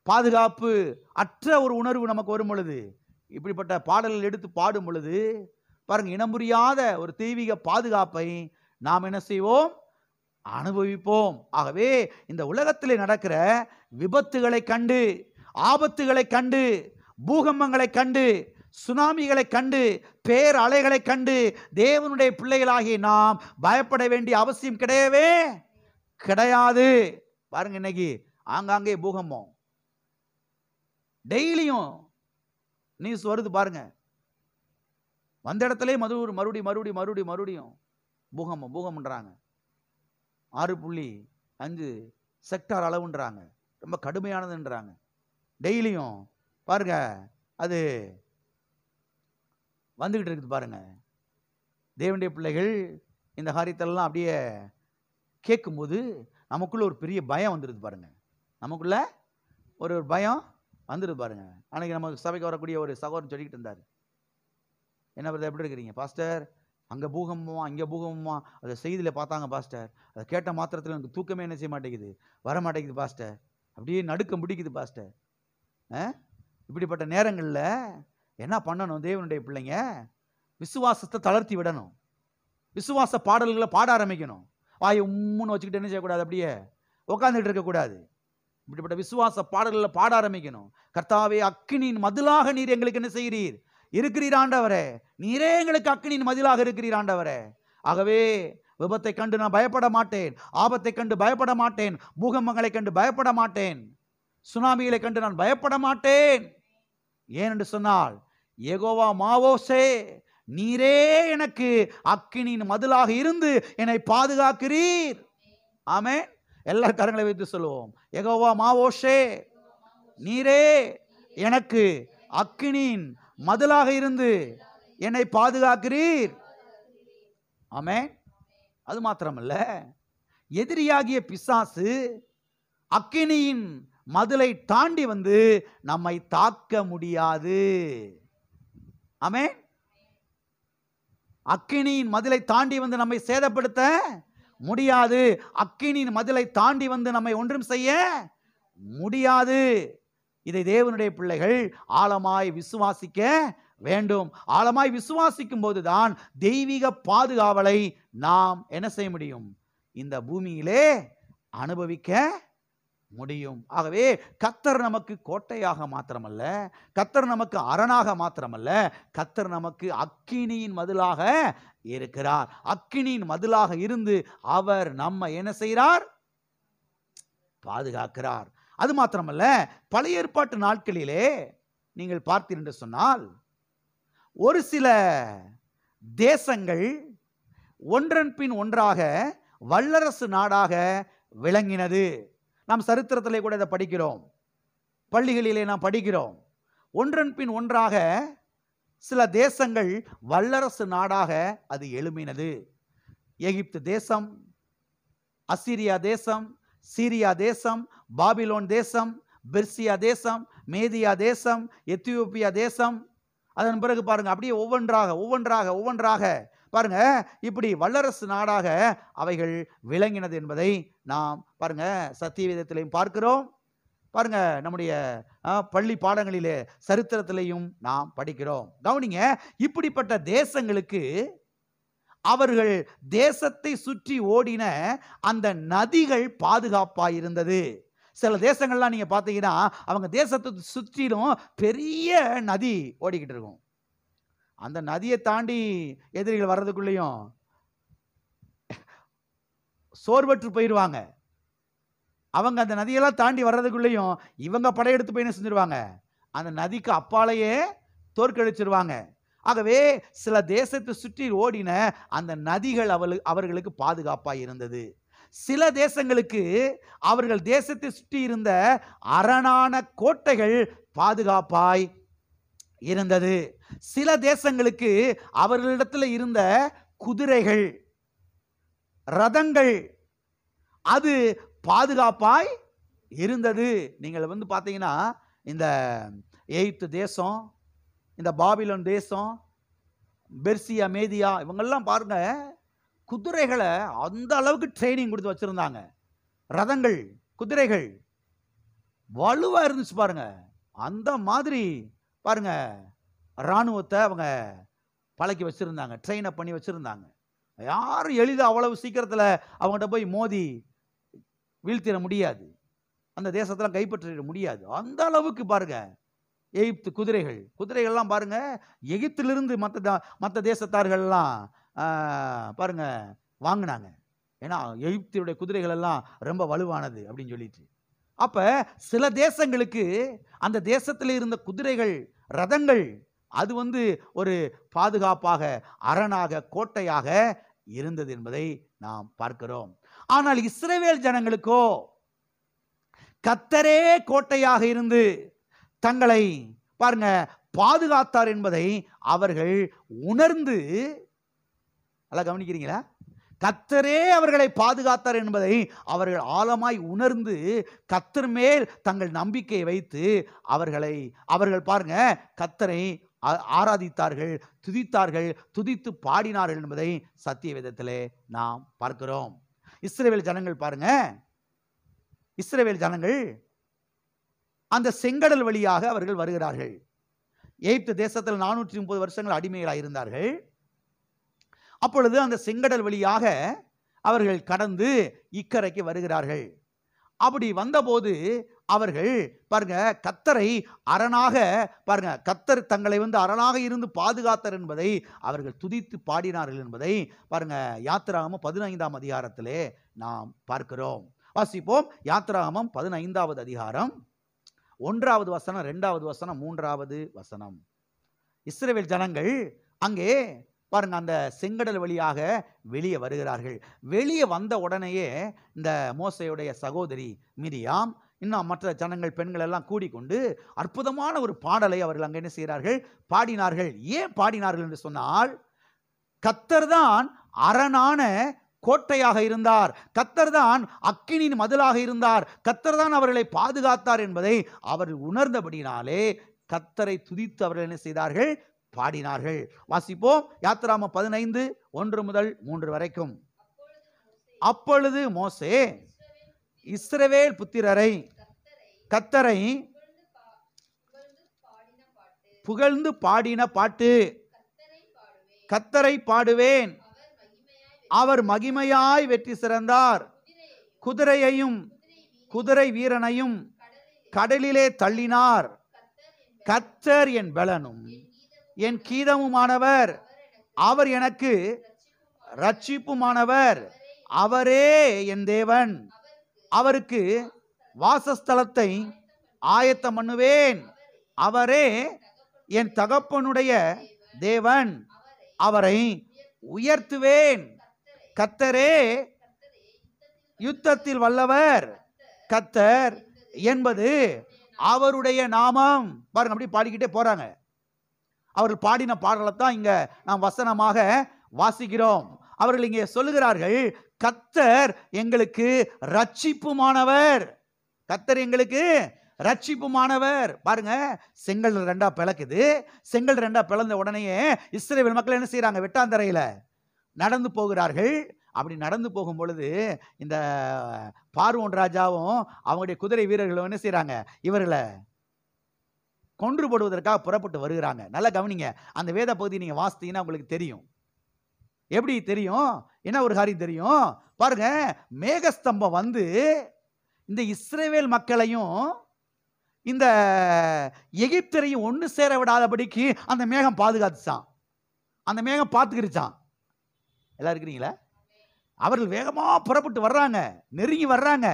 பாதுகாப்பு அற்ற ஒரு உணர்வு நமக்கு வரும் பொழுது, இப்படிப்பட்ட பாடல்கள் எடுத்து பாடும் பொழுது பாருங்க, இனமுறியாத ஒரு தெய்வீக பாதுகாப்பை நாம் என்ன செய்வோம்? அனுபவிப்போம். ஆகவே இந்த உலகத்திலே நடக்கிற விபத்துகளை கண்டு, ஆபத்துகளை கண்டு, பூகம்பங்களை கண்டு, சுனாமிகளை கண்டு, பேர் அலைகளை கண்டு தேவனுடைய பிள்ளைகளாகிய நாம் பயப்பட வேண்டிய அவசியம் கிடையவே கிடையாது. பாருங்க, இன்னைக்கு ஆங்காங்கே பூகம்பம், டெய்லியும் நியூஸ் வருது பாருங்க. வந்த இடத்துல மறுபடியும் பூகம்பம்ன்றாங்க. 6.5 செக்டார் அளவுன்றாங்க. ரொம்ப கடுமையானதுன்றாங்க. டெய்லியும் பாருங்க அது வந்துகிட்டு இருக்குது பாருங்க. தேவனுடைய பிள்ளைகள் இந்த காரியத்தெல்லாம் அப்படியே கேட்கும்போது நமக்குள்ள ஒரு பெரிய பயம் வந்துடுது பாருங்க. நமக்குள்ள ஒரு பயம் வந்துடுது பாருங்க. அன்னைக்கு நம்ம சபைக்கு வரக்கூடிய ஒரு சகோதரன் சொல்லிக்கிட்டு இருந்தார், என்ன பிரதர் எப்படி இருக்கிறீங்க பாஸ்டர்? அங்கே பூகம்பமா இங்கே பூகம்பமா, அதை செய்தியில் பார்த்தாங்க பாஸ்டர். அதை கேட்ட மாத்திரத்தில் எனக்கு தூக்கமே என்ன செய்ய மாட்டேங்குது, வர மாட்டேங்குது பாஸ்டர். அப்படியே நடுக்கம் பிடிக்குது பாஸ்டர். இப்படிப்பட்ட நேரங்களில் என்ன பண்ணணும்? தேவனுடைய பிள்ளைங்க விசுவாசத்தை தளர்த்தி விடணும். விசுவாச பாடல்களை பாட ஆரம்பிக்கணும். வாயை உம்முன்னு வச்சுக்கிட்டு என்ன செய்யக்கூடாது, அப்படியே உட்காந்துட்டு இருக்கக்கூடாது. இப்படிப்பட்ட விசுவாச பாடல்களில் பாட ஆரம்பிக்கணும். கர்த்தாவே, அக்கினியின் மதிலாக நீர் எங்களுக்கு என்ன செய்கிறீர், இருக்கிறீர் ஆண்டவரே. நீரே எங்களுக்கு அக்கினியின் மதிலாக இருக்கிறீர் ஆண்டவரே. ஆகவே விபத்தை கண்டு நான் பயப்பட மாட்டேன், ஆபத்தை கண்டு பயப்பட மாட்டேன், பூகம்பங்களை கண்டு பயப்பட மாட்டேன், சுனாமிகளை கண்டு நான் பயப்பட மாட்டேன். ஏனென்று சொன்னால் யெகோவா மாவோசே, நீரே எனக்கு அக்கினியின் மதிலாக இருந்து என்னை பாதுகாக்கிறீர். ஆமென். எல்லா கரங்களை வைத்து சொல்லுவோம், யெகோவா மாவோசே, நீரே எனக்கு அக்கினியின் மதிலாக இருந்து என்னை பாதுகாக்கிறீர். ஆமென். அது மாத்திரமல்ல, எதிரியாகிய பிசாசு அக்கினியின் மதிலை தாண்டி வந்து நம்மை தாக்க முடியாது. ஆமென். அக்கினியின் மதிலை தாண்டி வந்து நம்மை சேதப்படுத்த முடியாது. அக்கினியின் மதிலை தாண்டி வந்து நம்மை ஒன்றும் செய்ய முடியாது. இதை தேவனுடைய பிள்ளைகள் ஆழமாய் விசுவாசிக்க வேண்டும். ஆழமாய் விசுவாசிக்கும் போதுதான் தெய்வீக பாதுகாவலை நாம் என்ன செய்ய முடியும், இந்த பூமியிலே அனுபவிக்க முடியும். ஆகவே கர்த்தர் நமக்கு கோட்டையாக மாத்திரமல்ல, கர்த்தர் நமக்கு அரணாக மாத்திரமல்ல, கர்த்தர் நமக்கு அக்கினியின் மதிலாக இருக்கிறார். அக்கினியின் மதிலாக இருந்து அவர் நம்ம என்ன செய்கிறார், பாதுகாக்கிறார். அது மாத்திரமல்ல, பழைய ஏற்பாட்டு நாட்களிலே நீங்கள் பார்த்தீர்கள் என்று சொன்னால், ஒரு சில தேசங்கள் ஒன்றன் பின் ஒன்றாக வல்லரசு நாடாக விளங்கினது. நாம் சரித்திரத்திலே கூட இதை படிக்கிறோம், பள்ளிகளிலே நாம் படிக்கிறோம். ஒன்றன் பின் ஒன்றாக சில தேசங்கள் வல்லரசு நாடாக அது எழும்பினது. எகிப்து தேசம், அசிரியா தேசம், சீரியா தேசம், பாபிலோன் தேசம், பெர்சியா தேசம், மேதியா தேசம், எத்தியோப்பியா தேசம். அதன் பிறகு பாருங்க, அப்படியே ஒவ்வொன்றாக பாருங்க, இப்படி வல்லரசு நாடாக அவைகள் விளங்கினது என்பதை நாம் பாருங்க சத்தியவேதத்திலையும் பார்க்கிறோம். பாருங்க, நம்முடைய பள்ளி பாடங்களிலே சரித்திரத்திலையும் நாம் படிக்கிறோம். கவனிங்க, இப்படிப்பட்ட தேசங்களுக்கு அவர்கள் தேசத்தை சுற்றி ஓடின அந்த நதிகள் பாதுகாப்பாக இருந்தது. சில தேசங்கள்லாம் நீங்க பார்த்தீங்கன்னா அவங்க தேசத்தை சுற்றிலும் பெரிய நதி ஓடிக்கிட்டு இருக்கும். அந்த நதியை தாண்டி எதிரிகள் வர்றதுக்குள்ளேயும் சோர்வற்று போயிடுவாங்க. அவங்க அந்த நதியெல்லாம் தாண்டி வர்றதுக்குள்ளேயும் இவங்க படையெடுத்து போய் என்ன செஞ்சிருவாங்க, அந்த நதிக்கு அப்பாலேயே தோற்கடிச்சிருவாங்க. ஆகவே சில தேசத்தை சுற்றி ஓடின அந்த நதிகள் அவர்களுக்கு பாதுகாப்பாக இருந்தது. சில தேசங்களுக்கு அவர்கள் தேசத்தை சுற்றி இருந்த அரணான கோட்டைகள் பாதுகாப்பாய் இருந்தது. சில தேசங்களுக்கு அவர்களிடத்தில் இருந்த குதிரைகள், ரதங்கள், அது பாதுகாப்பாய் இருந்தது. நீங்கள் பார்த்தீங்கன்னா இந்த எகிப்து தேசம், இந்த பாபிலோன் தேசம், பெர்சியா, மேதியா, இவங்கெல்லாம் பாருங்க குதிரைகளை அந்த அளவுக்கு ட்ரைனிங் கொடுத்து வச்சிருந்தாங்க. ரதங்கள், குதிரைகள் வலுவா இருந்துச்சு பாருங்க. அந்த மாதிரி பாருங்க இராணுவத்தை அவங்க பழக்கி வச்சிருந்தாங்க, ட்ரெயின் அப் பண்ணி வச்சிருந்தாங்க. யாரும் எளிதாக அவ்வளவு சீக்கிரத்தில் அவங்ககிட்ட போய் மோதி வீழ்த்திட முடியாது, அந்த தேசத்தெல்லாம் கைப்பற்றிட முடியாது. அந்த அளவுக்கு பாருங்க எகிப்து குதிரைகள்லாம் பாருங்க, எகிப்திலிருந்து மற்ற தேசத்தார்கள்லாம் பாருங்க வாங்கினாங்க. ஏன்னா எகிப்தியுடைய குதிரைகள் எல்லாம் ரொம்ப வலுவானது அப்படின்னு சொல்லிட்டு. அப்ப சில தேசங்களுக்கு அந்த தேசத்தில் இருந்த குதிரைகள், ரதங்கள், அது ஒரு பாதுகாப்பாக, அரணாக, கோட்டையாக இருந்தது என்பதை நாம் பார்க்கிறோம். ஆனால் இஸ்ரவேல் ஜனங்களுக்கோ கர்த்தரே கோட்டையாக இருந்து தங்களை பாருங்க பாதுகாத்தார் என்பதை அவர்கள் உணர்ந்து, நல்லா கவனிக்கிறீங்களா, கர்த்தரே அவர்களை பாதுகாத்தார் என்பதை அவர்கள் ஆழமாய் உணர்ந்து கர்த்தர் மேல் தங்கள் நம்பிக்கையை வைத்து அவர்கள் பாருங்க கர்த்தரை ஆராதித்தார்கள், துதித்தார்கள், துதித்து பாடினார்கள் என்பதை சத்திய வேதத்திலே நாம் பார்க்கிறோம். இஸ்ரவேல் ஜனங்கள் பாருங்க, இஸ்ரவேல் ஜனங்கள் அந்த செங்கடல் வழியாக அவர்கள் வருகிறார்கள். எகிப்து தேசத்தில் 430 வருஷங்கள் அடிமைகளாக இருந்தார்கள். அப்பொழுது அந்த செங்கடல் வழியாக அவர்கள் கடந்து இக்கரைக்கு வருகிறார்கள். அப்படி வந்தபோது அவர்கள் பாருங்க, கர்த்தரை அரணாக பாருங்க, கர்த்தர் தங்களை அரணாக இருந்து பாதுகாத்தார் என்பதை அவர்கள் துதித்து பாடினார்கள் என்பதை பாருங்க, யாத்திராகமம் 15ஆம் அதிகாரத்திலே நாம் பார்க்கிறோம். வாசிப்போம். யாத்திராகமம் 15வது அதிகாரம் 1வது வசனம், 2வது வசனம், 3வது வசனம். இஸ்ரவேல் ஜனங்கள் அங்கே பாருங்க அந்த செங்கடல் வழியாக வெளியே வருகிறார்கள். வெளியே வந்த உடனேயே இந்த மோசேயுடைய சகோதரி மிரியாம் இன்னும் மற்ற ஜனங்கள் பெண்கள் எல்லாம் கூடிக்கொண்டு அற்புதமான ஒரு பாடலை அவர்கள் அங்கே என்ன செய்கிறார்கள்? பாடினார்கள். ஏன் பாடினார்கள் என்று சொன்னால், கர்த்தர் தான் அரணான கோட்டையாக இருந்தார், கர்த்தர் தான் அக்கினியின் மதிலாக இருந்தார், கர்த்தர் தான் அவர்களை பாதுகாத்தார் என்பதை அவர்கள் உணர்ந்தபடினாலே கர்த்தரை துதித்து அவர்கள் என்ன செய்தார்கள்? பாடினார்கள். வாசிப்போம். யாத்திராகமம் 15 1 முதல் 3 வரைக்கும். அப்பொழுது மோசே இஸ்ரவேல் புத்திரரை கர்த்தரை புகழ்ந்து பாடின பாட்டு, கர்த்தரை பாடுவேன், அவர் மகிமையாய் வெற்றி சிறந்தார், குதிரையையும் குதிரை வீரனையும் கடலிலே தள்ளினார், கர்த்தர் என் பலனும் என் கீதமுமானவர், அவர் எனக்கு ரட்சிப்புமானவர், அவரே என் தேவன், அவருக்கு வாசஸ்தலத்தை ஆயத்தம் பண்ணுவேன், அவரே என் தகப்பனுடைய தேவன், அவரை உயர்த்துவேன், கர்த்தரே யுத்தத்தில் வல்லவர், கர்த்தர் என்பது அவருடைய நாமம். பாருங்க, அப்படி பாடிக்கிட்டே போறாங்க. அவர்கள் பாடின பாடலைத்தான் இங்க நாம் வசனமாக வாசிக்கிறோம். அவர்கள் இங்கே சொல்லுகிறார்கள், கர்த்தர் எங்களுக்கு ரட்சிப்புமானவர், கர்த்தர் எங்களுக்கு ரட்சிப்புமானவர். பாருங்க, செங்கல் 2 பிளக்குது. செங்கல் 2 பிளந்த உடனேயே இஸ்ரவேல் மக்கள் என்ன செய்யறாங்க? வெட்டாந்தரையில நடந்து போகிறார்கள். அப்படி நடந்து போகும் பொழுது இந்த பார்வோன் ராஜாவும் அவங்களுடைய குதிரை வீரர்களும் என்ன செய்யறாங்க? இவர்களை கொன்று போடுவதற்காக புறப்பட்டு வருகிறாங்க. நல்லா கவனிங்க. அந்த வேத பகுதி நீங்க வாசித்தீங்கன்னா உங்களுக்கு தெரியும். எப்படி தெரியும்? என்ன ஒரு காரியம் தெரியும் பாருங்க. மேகஸ்தம்பம் இந்த இஸ்ரவேல் மக்களையும் இந்த எகிப்தரையும் ஒன்று சேர விடாதபடிக்கு அந்த மேகம் பாதுகாத்துச்சான். அந்த மேகம் பார்த்துக்கிருச்சான். எல்லாம் இருக்கிறீங்களா? அவர்கள் வேகமா புறப்பட்டு வர்றாங்க, நெருங்கி வர்றாங்க.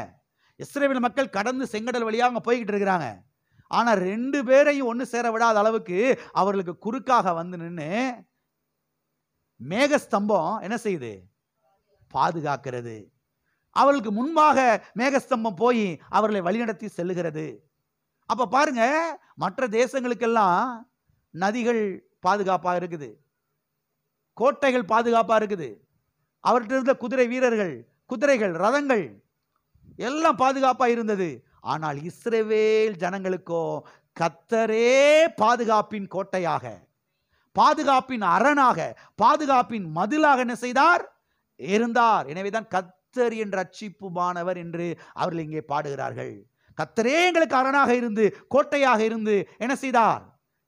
இஸ்ரவேல் மக்கள் கடந்து செங்கடல் வழியாக அங்கே போய்கிட்டு இருக்கிறாங்க. ஆனா 2 பேரையும் ஒன்று சேர விடாத அளவுக்கு அவர்களுக்கு குறுக்காக நின்று மேகஸ்தம்பம் என்ன செய்யுது? பாதுகாக்கிறது. அவர்களுக்கு முன்பாக மேகஸ்தம்பம் போய் அவர்களை வழிநடத்தி செல்லுகிறது. அப்ப பாருங்க, மற்ற தேசங்களுக்கெல்லாம் நதிகள் பாதுகாப்பா இருக்குது, கோட்டைகள் பாதுகாப்பா இருக்குது, அவர்கிட்ட இருந்த குதிரை வீரர்கள், குதிரைகள், ரதங்கள் எல்லாம் பாதுகாப்பா இருந்தது. ஆனால் இஸ்ரவேல் ஜனங்களுக்கோ கர்த்தரே பாதுகாப்பின் கோட்டையாக, பாதுகாப்பின் அரணாக, பாதுகாப்பின் மதிலாக என்ன செய்தார்? இருந்தார். எனவேதான் கர்த்தர் என் ரட்சிப்புமானவர் என்று அவர்கள் இங்கே பாடுகிறார்கள். கர்த்தரே எங்களுக்கு அரணாக இருந்து கோட்டையாக இருந்து என்ன செய்தார்?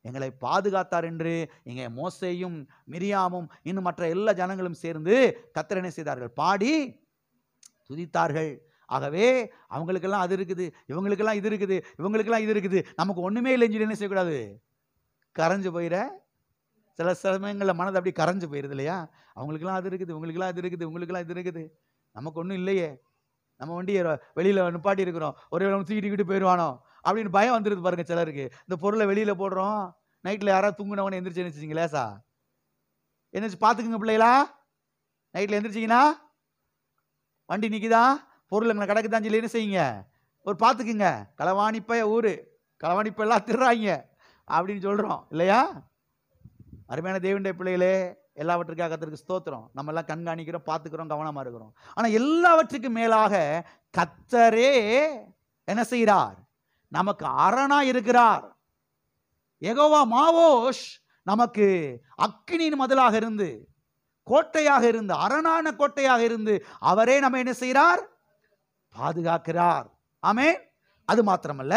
எங்களை பாதுகாத்தார் என்று இங்கே மோசேயும் மிரியாமும் இன்னும் மற்ற எல்லா ஜனங்களும் சேர்ந்து கர்த்தர் என்ன செய்தார்கள்? பாடி துதித்தார்கள். ஆகவே அவங்களுக்கெல்லாம் அது இருக்குது, இவங்களுக்கெல்லாம் இது இருக்குது, இவங்களுக்கெல்லாம் இது இருக்குது, நமக்கு ஒண்ணுமே இல்லைன்னு என்ன செய்யக்கூடாது? கரைஞ்சு போயிட சில சமயங்களில் மனது அப்படி கரைஞ்சு போயிருது இல்லையா? அவங்களுக்கெல்லாம் அது இருக்குது, இவங்களுக்கெல்லாம் இது இருக்குது, இவங்களுக்கெல்லாம் இது இருக்குது, நமக்கு ஒன்றும் இல்லையே, நம்ம வண்டியை வெளியில் நிப்பாட்டி இருக்கிறோம், ஒரே தூக்கிட்டு போயிடுவானோ அப்படின்னு பயம் வந்துருது பாருங்க சிலருக்கு. இந்த பொருளை வெளியில் போடுறோம், நைட்டில் யாராவது தூங்குனவனே எந்திரிச்சு நினைச்சிங்க லேசா எந்திரிச்சு பார்த்துக்குங்க பிள்ளைகளா. நைட்டில் எந்திரிச்சிங்கன்னா வண்டி நிற்குதா, பொருள் கிடக்குதான் சொல்லி என்ன செய்யுங்க? ஒரு பார்த்துக்குங்க. களவாணிப்ப ஊர், களவாணிப்ப எல்லாம் திருறாங்க அப்படின்னு சொல்கிறோம் இல்லையா? அருமையான தேவனுடைய பிள்ளைகளே, எல்லாவற்றுக்காக கர்த்தருக்கு ஸ்தோத்திரம். நம்ம எல்லாம் கண்காணிக்கிறோம், பார்த்துக்கிறோம், கவனமாக இருக்கிறோம். ஆனால் எல்லாவற்றுக்கும் மேலாக கர்த்தரே என்ன செய்கிறார்? நமக்கு அரணா இருக்கிறார். யெகோவா மாவோஷ் நமக்கு அக்கினியின் மதிலாக இருந்து, கோட்டையாக இருந்து, அரணான கோட்டையாக இருந்து அவரே நம்ம என்ன செய்கிறார்? பாதுகாக்கிறார். ஆமென். அது மாத்திரமல்ல,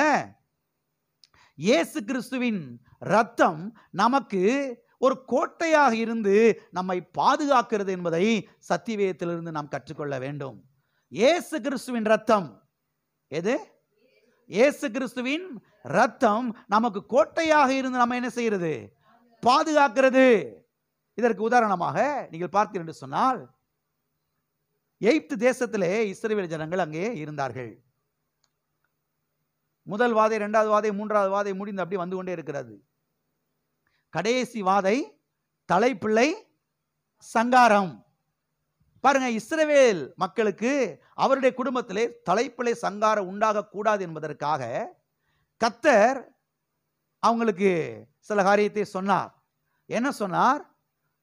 இயேசு கிறிஸ்துவின் ரத்தம் நமக்கு ஒரு கோட்டையாக இருந்து நம்மை பாதுகாக்கிறது என்பதை சத்தியவேதத்திலிருந்து நாம் கற்றுக்கொள்ள வேண்டும். இயேசு கிறிஸ்துவின் ரத்தம் எது? இயேசு கிறிஸ்துவின் ரத்தம் நமக்கு கோட்டையாக இருந்து நம்ம என்ன செய்கிறது? பாதுகாக்கிறது. இதற்கு உதாரணமாக நீங்கள் பார்த்தீர்கள் என்று சொன்னால், எகிப்து தேசத்திலே இஸ்ரவேல் ஜனங்கள் அங்கே இருந்தார்கள். முதல் வாதை, இரண்டாவது வாதை, மூன்றாவது வாதை முடிந்து அப்படி வந்து கொண்டே இருக்கிறது. கடைசி வாதை தலைப்பிள்ளை சங்காரம். பாருங்க, இஸ்ரவேல் மக்களுக்கு அவருடைய குடும்பத்திலே தலைப்பிள்ளை சங்காரம் உண்டாக கூடாது என்பதற்காக கர்த்தர் அவங்களுக்கு சில காரியத்தை சொன்னார். என்ன சொன்னார்?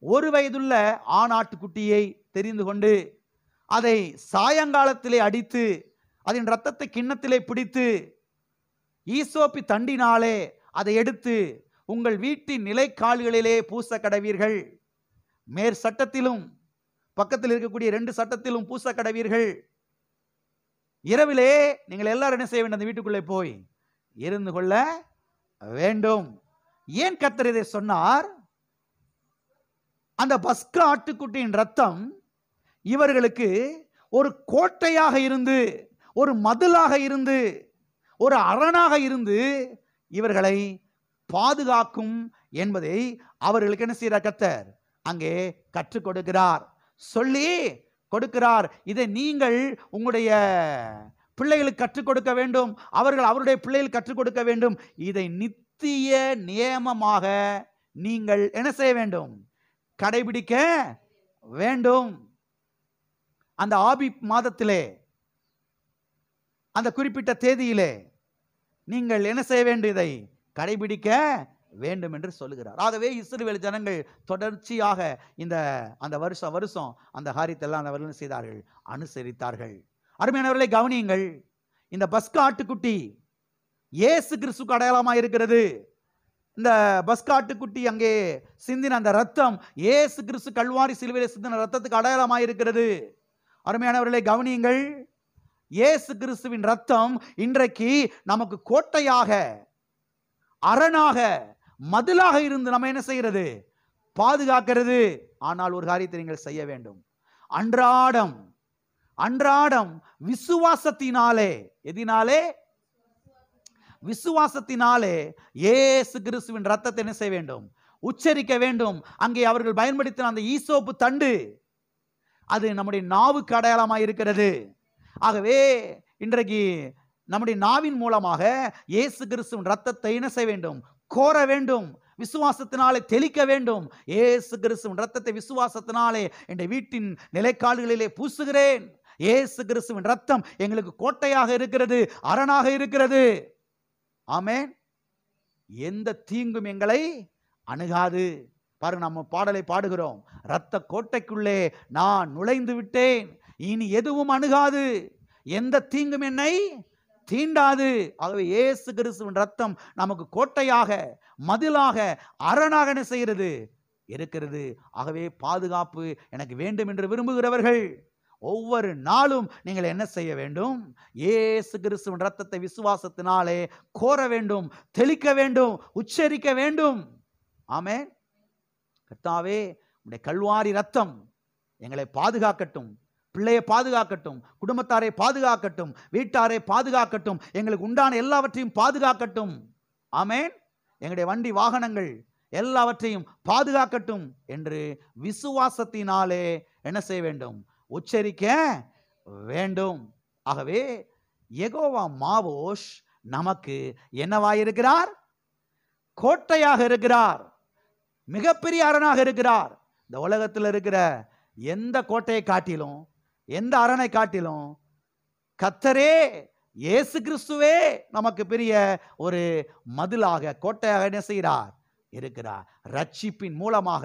ஒரு வயதுள்ள ஆணாட்டுக்குட்டியை தெரிந்து கொண்டு அதை சாயங்காலத்திலே அடித்து அதன் இரத்தத்தை கிண்ணத்திலே பிடித்து ஈசோப்பி தண்டினாலே அதை எடுத்து உங்கள் வீட்டின் நிலைக்கால்களிலே பூச கடவீர்கள். மேற் சட்டத்திலும் பக்கத்தில் இருக்கக்கூடிய 2 சட்டத்திலும் பூச கடவீர்கள். இரவிலே நீங்கள் எல்லாரும் என்ன செய்ய வேண்டும்? அந்த வீட்டுக்குள்ளே போய் இருந்து கொள்ள வேண்டும். ஏன் கர்த்தர் இதை சொன்னார்? அந்த பஸ்கா ஆட்டுக்குட்டியின் ரத்தம் இவர்களுக்கு ஒரு கோட்டையாக இருந்து, ஒரு மதிலாக இருந்து, ஒரு அரணாக இருந்து இவர்களை பாதுகாக்கும் என்பதை அவர்களுக்கு என்ன செய்கிறார்? கர்த்தர் அங்கே கற்றுக் கொடுக்கிறார், சொல்லி கொடுக்கிறார். இதை நீங்கள் உங்களுடைய பிள்ளைகளுக்கு கற்றுக் கொடுக்க வேண்டும், அவர்கள் அவருடைய பிள்ளைகள் கற்றுக் கொடுக்க வேண்டும். இதை நித்திய நியமமாக நீங்கள் என்ன செய்ய வேண்டும்? கடைபிடிக்க வேண்டும். அந்த ஆபீப் மாதத்திலே அந்த குறிப்பிட்ட தேதியிலே நீங்கள் என்ன செய்ய வேண்டும்? இதை கடைபிடிக்க வேண்டும் என்று சொல்லுகிறார். ஆகவே இஸ்ரவேல் ஜனங்கள் தொடர்ச்சியாக அந்த வருஷம் அந்த காரியத்தை எல்லாம் அவர்கள் செய்தார்கள், அனுசரித்தார்கள். அருமையானவர்களை கவனியுங்கள். இந்த பஸ்கா ஆட்டுக்குட்டி இயேசு கிறிஸ்துவுக்கு அடையாளமாக இருக்கிறது. இந்த பஸ்கா ஆட்டுக்குட்டி அங்கே சிந்தின அந்த ரத்தம் இயேசு கிறிஸ்து கல்வாரி சிலுவையிலே சிந்தின ரத்தத்துக்கு அடையாளமாக இருக்கிறது. அருமையானவர்களை கவனியுங்கள். இயேசு கிறிஸ்துவின் ரத்தம் இன்றைக்கு நமக்கு கோட்டையாக, அரணாக, மதிலாக இருந்து நம்ம என்ன செய்கிறது? பாதுகாக்கிறது. ஆனால் ஒரு காரியத்தை நீங்கள் செய்ய வேண்டும். அன்றாடம் விசுவாசத்தினாலே, எதினாலே? விசுவாசத்தினாலே இயேசு கிறிஸ்துவின் ரத்தத்தை என்ன செய்ய வேண்டும்? உச்சரிக்க வேண்டும். அங்கே அவர்கள் பயன்படுத்தின அந்த ஈசோப்பு தண்டு அது நம்முடைய நாவுக்கு அடையாளமாக இருக்கிறது. ஆகவே இன்றைக்கு நம்முடைய நாவின் மூலமாக இயேசு கிறிஸ்துவின் ரத்தத்தை என்ன செய்ய வேண்டும்? கோர வேண்டும். விசுவாசத்தினாலே தெளிக்க வேண்டும். இயேசு கிறிஸ்துவின் ரத்தத்தை விசுவாசத்தினாலே என் வீட்டின் நிலைக்கால்களிலே பூசுகிறேன். இயேசு கிறிஸ்துவின் ரத்தம் எங்களுக்கு கோட்டையாக இருக்கிறது, அரணாக இருக்கிறது. ஆமென். எந்த தீங்கும் எங்களை அணுகாது. பாருங்க, நம்ம பாடலை பாடுகிறோம். இரத்த கோட்டைக்குள்ளே நான் நுழைந்து விட்டேன், இனி எதுவும் அணுகாது, எந்த தீங்கும் என்னை தீண்டாது. ஆகவே இயேசு கிறிஸ்துவின் ரத்தம் நமக்கு கோட்டையாக, மதிலாக, அரணாக என்ன செய்கிறது? இருக்கிறது. ஆகவே பாதுகாப்பு எனக்கு வேண்டும் என்று விரும்புகிறவர்கள் ஒவ்வொரு நாளும் நீங்கள் என்ன செய்ய வேண்டும்? இயேசு கிறிஸ்துவின் ரத்தத்தை விசுவாசத்தினாலே கோர வேண்டும், தெளிக்க வேண்டும், உச்சரிக்க வேண்டும். ஆமென். கர்த்தாவே, உம்முடைய கல்வாரி ரத்தம் எங்களை பாதுகாக்கட்டும், பிள்ளையை பாதுகாக்கட்டும், குடும்பத்தாரை பாதுகாக்கட்டும், வீட்டாரை பாதுகாக்கட்டும், எங்களுக்கு உண்டான எல்லாவற்றையும் பாதுகாக்கட்டும். ஆமென். எங்களுடைய வண்டி வாகனங்கள் எல்லாவற்றையும் பாதுகாக்கட்டும் என்று விசுவாசத்தினாலே என்ன செய்ய வேண்டும்? உச்சரிக்க வேண்டும். ஆகவே யெகோவா மாவோஷ் நமக்கு என்னவாயிருக்கிறார்? கோட்டையாக இருக்கிறார், மிகப்பெரிய அரணாக இருக்கிறார். இந்த உலகத்தில் இருக்கிற எந்த கோட்டையை காட்டிலும், எந்த அரணை காட்டிலும் கர்த்தரே இயேசு கிறிஸ்துவே நமக்கு பெரிய ஒரு மதிலாக, கோட்டையாக என்ன செய்கிறார்? இருக்கிறார். ரட்சிப்பின் மூலமாக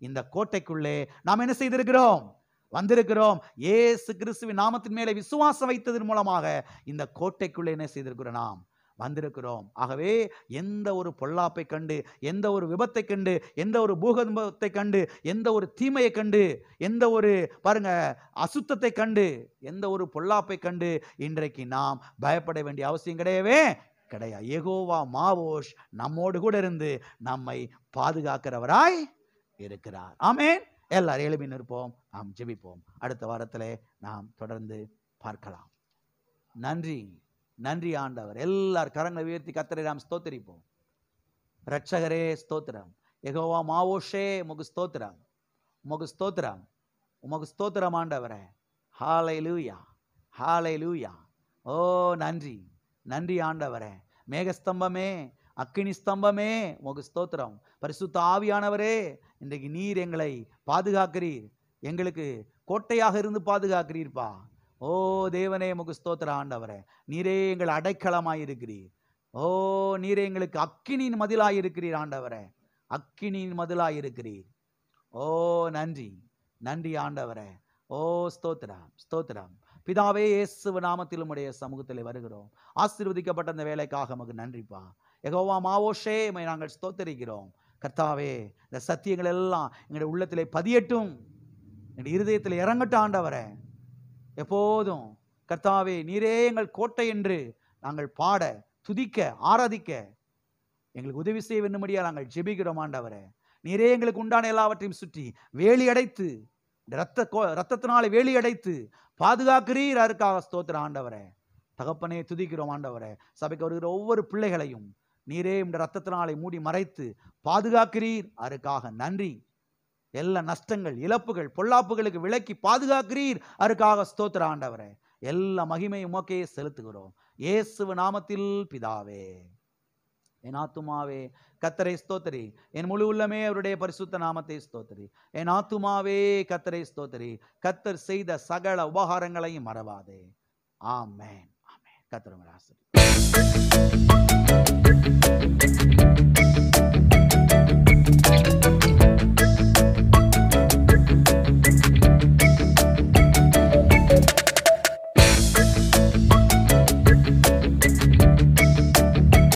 இந்த கோட்டைக்குள்ளே நாம் என்ன செய்திருக்கிறோம்? வந்திருக்கிறோம். இயேசு கிறிஸ்துவின் நாமத்தின் மேலே விசுவாசம் வைத்ததன் மூலமாக இந்த கோட்டைக்குள்ளே என்ன செய்திருக்கிறோம்? நாம் வந்திருக்கிறோம். ஆகவே எந்த ஒரு பொல்லாப்பை கண்டு, எந்த ஒரு விபத்தை கண்டு, எந்த ஒரு பூகம்பத்தை கண்டு, எந்த ஒரு தீமையை கண்டு, எந்த ஒரு பாருங்க அசுத்தத்தை கண்டு, எந்த ஒரு பொல்லாப்பை கண்டு இன்றைக்கு நாம் பயப்பட வேண்டிய அவசியம் கிடையவே கிடையாது. யெகோவா மாவோஷ் நம்மோடு கூட இருந்து நம்மை பாதுகாக்கிறவராய் இருக்கிறார். ஆமென். எல்லாரும் எழுப்பி நிற்போம், நாம் ஜெபிப்போம். அடுத்த வாரத்திலே நாம் தொடர்ந்து பார்க்கலாம். நன்றி, நன்றி ஆண்டவர். எல்லார் கரங்களை உயர்த்தி கர்த்தரை நாம் ஸ்தோத்திரிப்போம். ரட்சகரே ஸ்தோத்திரம். யெகோவா மாவோஷே உமக்கு ஸ்தோத்திரம், உமக்கு ஸ்தோத்திரம், உமக்கு ஸ்தோத்திரம் ஆண்டவரே. ஹல்லேலூயா, ஹல்லேலூயா. ஓ நன்றி, நன்றி ஆண்டவரே. மேகஸ்தம்பமே, அக்கினி ஸ்தம்பமே உமக்கு ஸ்தோத்திரம். பரிசுத்த ஆவியானவரே, இன்றைக்கு நீர் எங்களை பாதுகாக்கிறீர், எங்களுக்கு கோட்டையாக இருந்து பாதுகாக்கிறீர்ப்பா. ஓ தேவனே உமக்கு ஸ்தோத்திரம் ஆண்டவரே. நீரே எங்கள் அடைக்கலமாயிருக்கிறீர். ஓ நீரே எங்களுக்கு அக்கினியின் மதிலாயிருக்கிறீர் ஆண்டவரே, அக்கினியின் மதிலாயிருக்கிறீர். ஓ நன்றி, நன்றி ஆண்டவரே. ஓ ஸ்தோத்திரம், ஸ்தோத்திரம். பிதாவே, இயேசு நாமத்தில் உம்முடைய சமூகத்தில் வருகிறோம். ஆசீர்வதிக்கப்பட்ட அந்த வேலைக்காக நமக்கு நன்றிப்பா. யெகோவா மாவோஷே உம்மை நாங்கள் ஸ்தோத்தரிக்கிறோம். கர்த்தாவே, இந்த சத்தியங்கள் எல்லாம் எங்களுடைய உள்ளத்திலே பதியட்டும், எங்களுடைய இருதயத்தில் இறங்கட்டும் ஆண்டவரே. எப்போதும் கர்த்தாவே, நீரே எங்கள் கோட்டை என்று நாங்கள் பாட, துதிக்க, ஆராதிக்க எங்களுக்கு உதவி செய்ய வேண்டும்படியா நாங்கள் ஜெபிக்கிறோம் ஆண்டவரே. நீரே எங்களுக்கு உண்டான எல்லாவற்றையும் சுற்றி வேலி அடைத்து, ரத்தத்தினாலே வேலி அடைத்து பாதுகாக்கிறீர். அதற்காக ஸ்தோத்திரம் ஆண்டவரே. தகப்பனே துதிக்கிறோம் ஆண்டவரே. சபைக்கு வருகிற ஒவ்வொரு பிள்ளைகளையும் நீரே இந்த ரத்தத்தினாலே மூடி மறைத்து பாதுகாக்கிறீர். அதற்காக நன்றி. எல்லா நஷ்டங்கள், இழப்புகள், பொல்லாப்புகளுக்கு விலக்கி பாதுகாக்கிறீர். அதற்காக ஸ்தோத்திரம் ஆண்டவரே. எல்லா மகிமை உமக்கே செலுத்துகிறோம், இயேசு நாமத்தில் பிதாவே. என் ஆத்துமாவே கர்த்தரை ஸ்தோத்திரி, என் முழு உள்ளமே அவருடைய பரிசுத்த நாமத்தை ஸ்தோத்திரி. என் ஆத்துமாவே கர்த்தரை ஸ்தோத்திரி, கர்த்தர் செய்த சகல உபகாரங்களையும் மறவாதே. ஆமென், ஆமென். கர்த்தர் உங்களை ஆசீர்வதிப்பார்.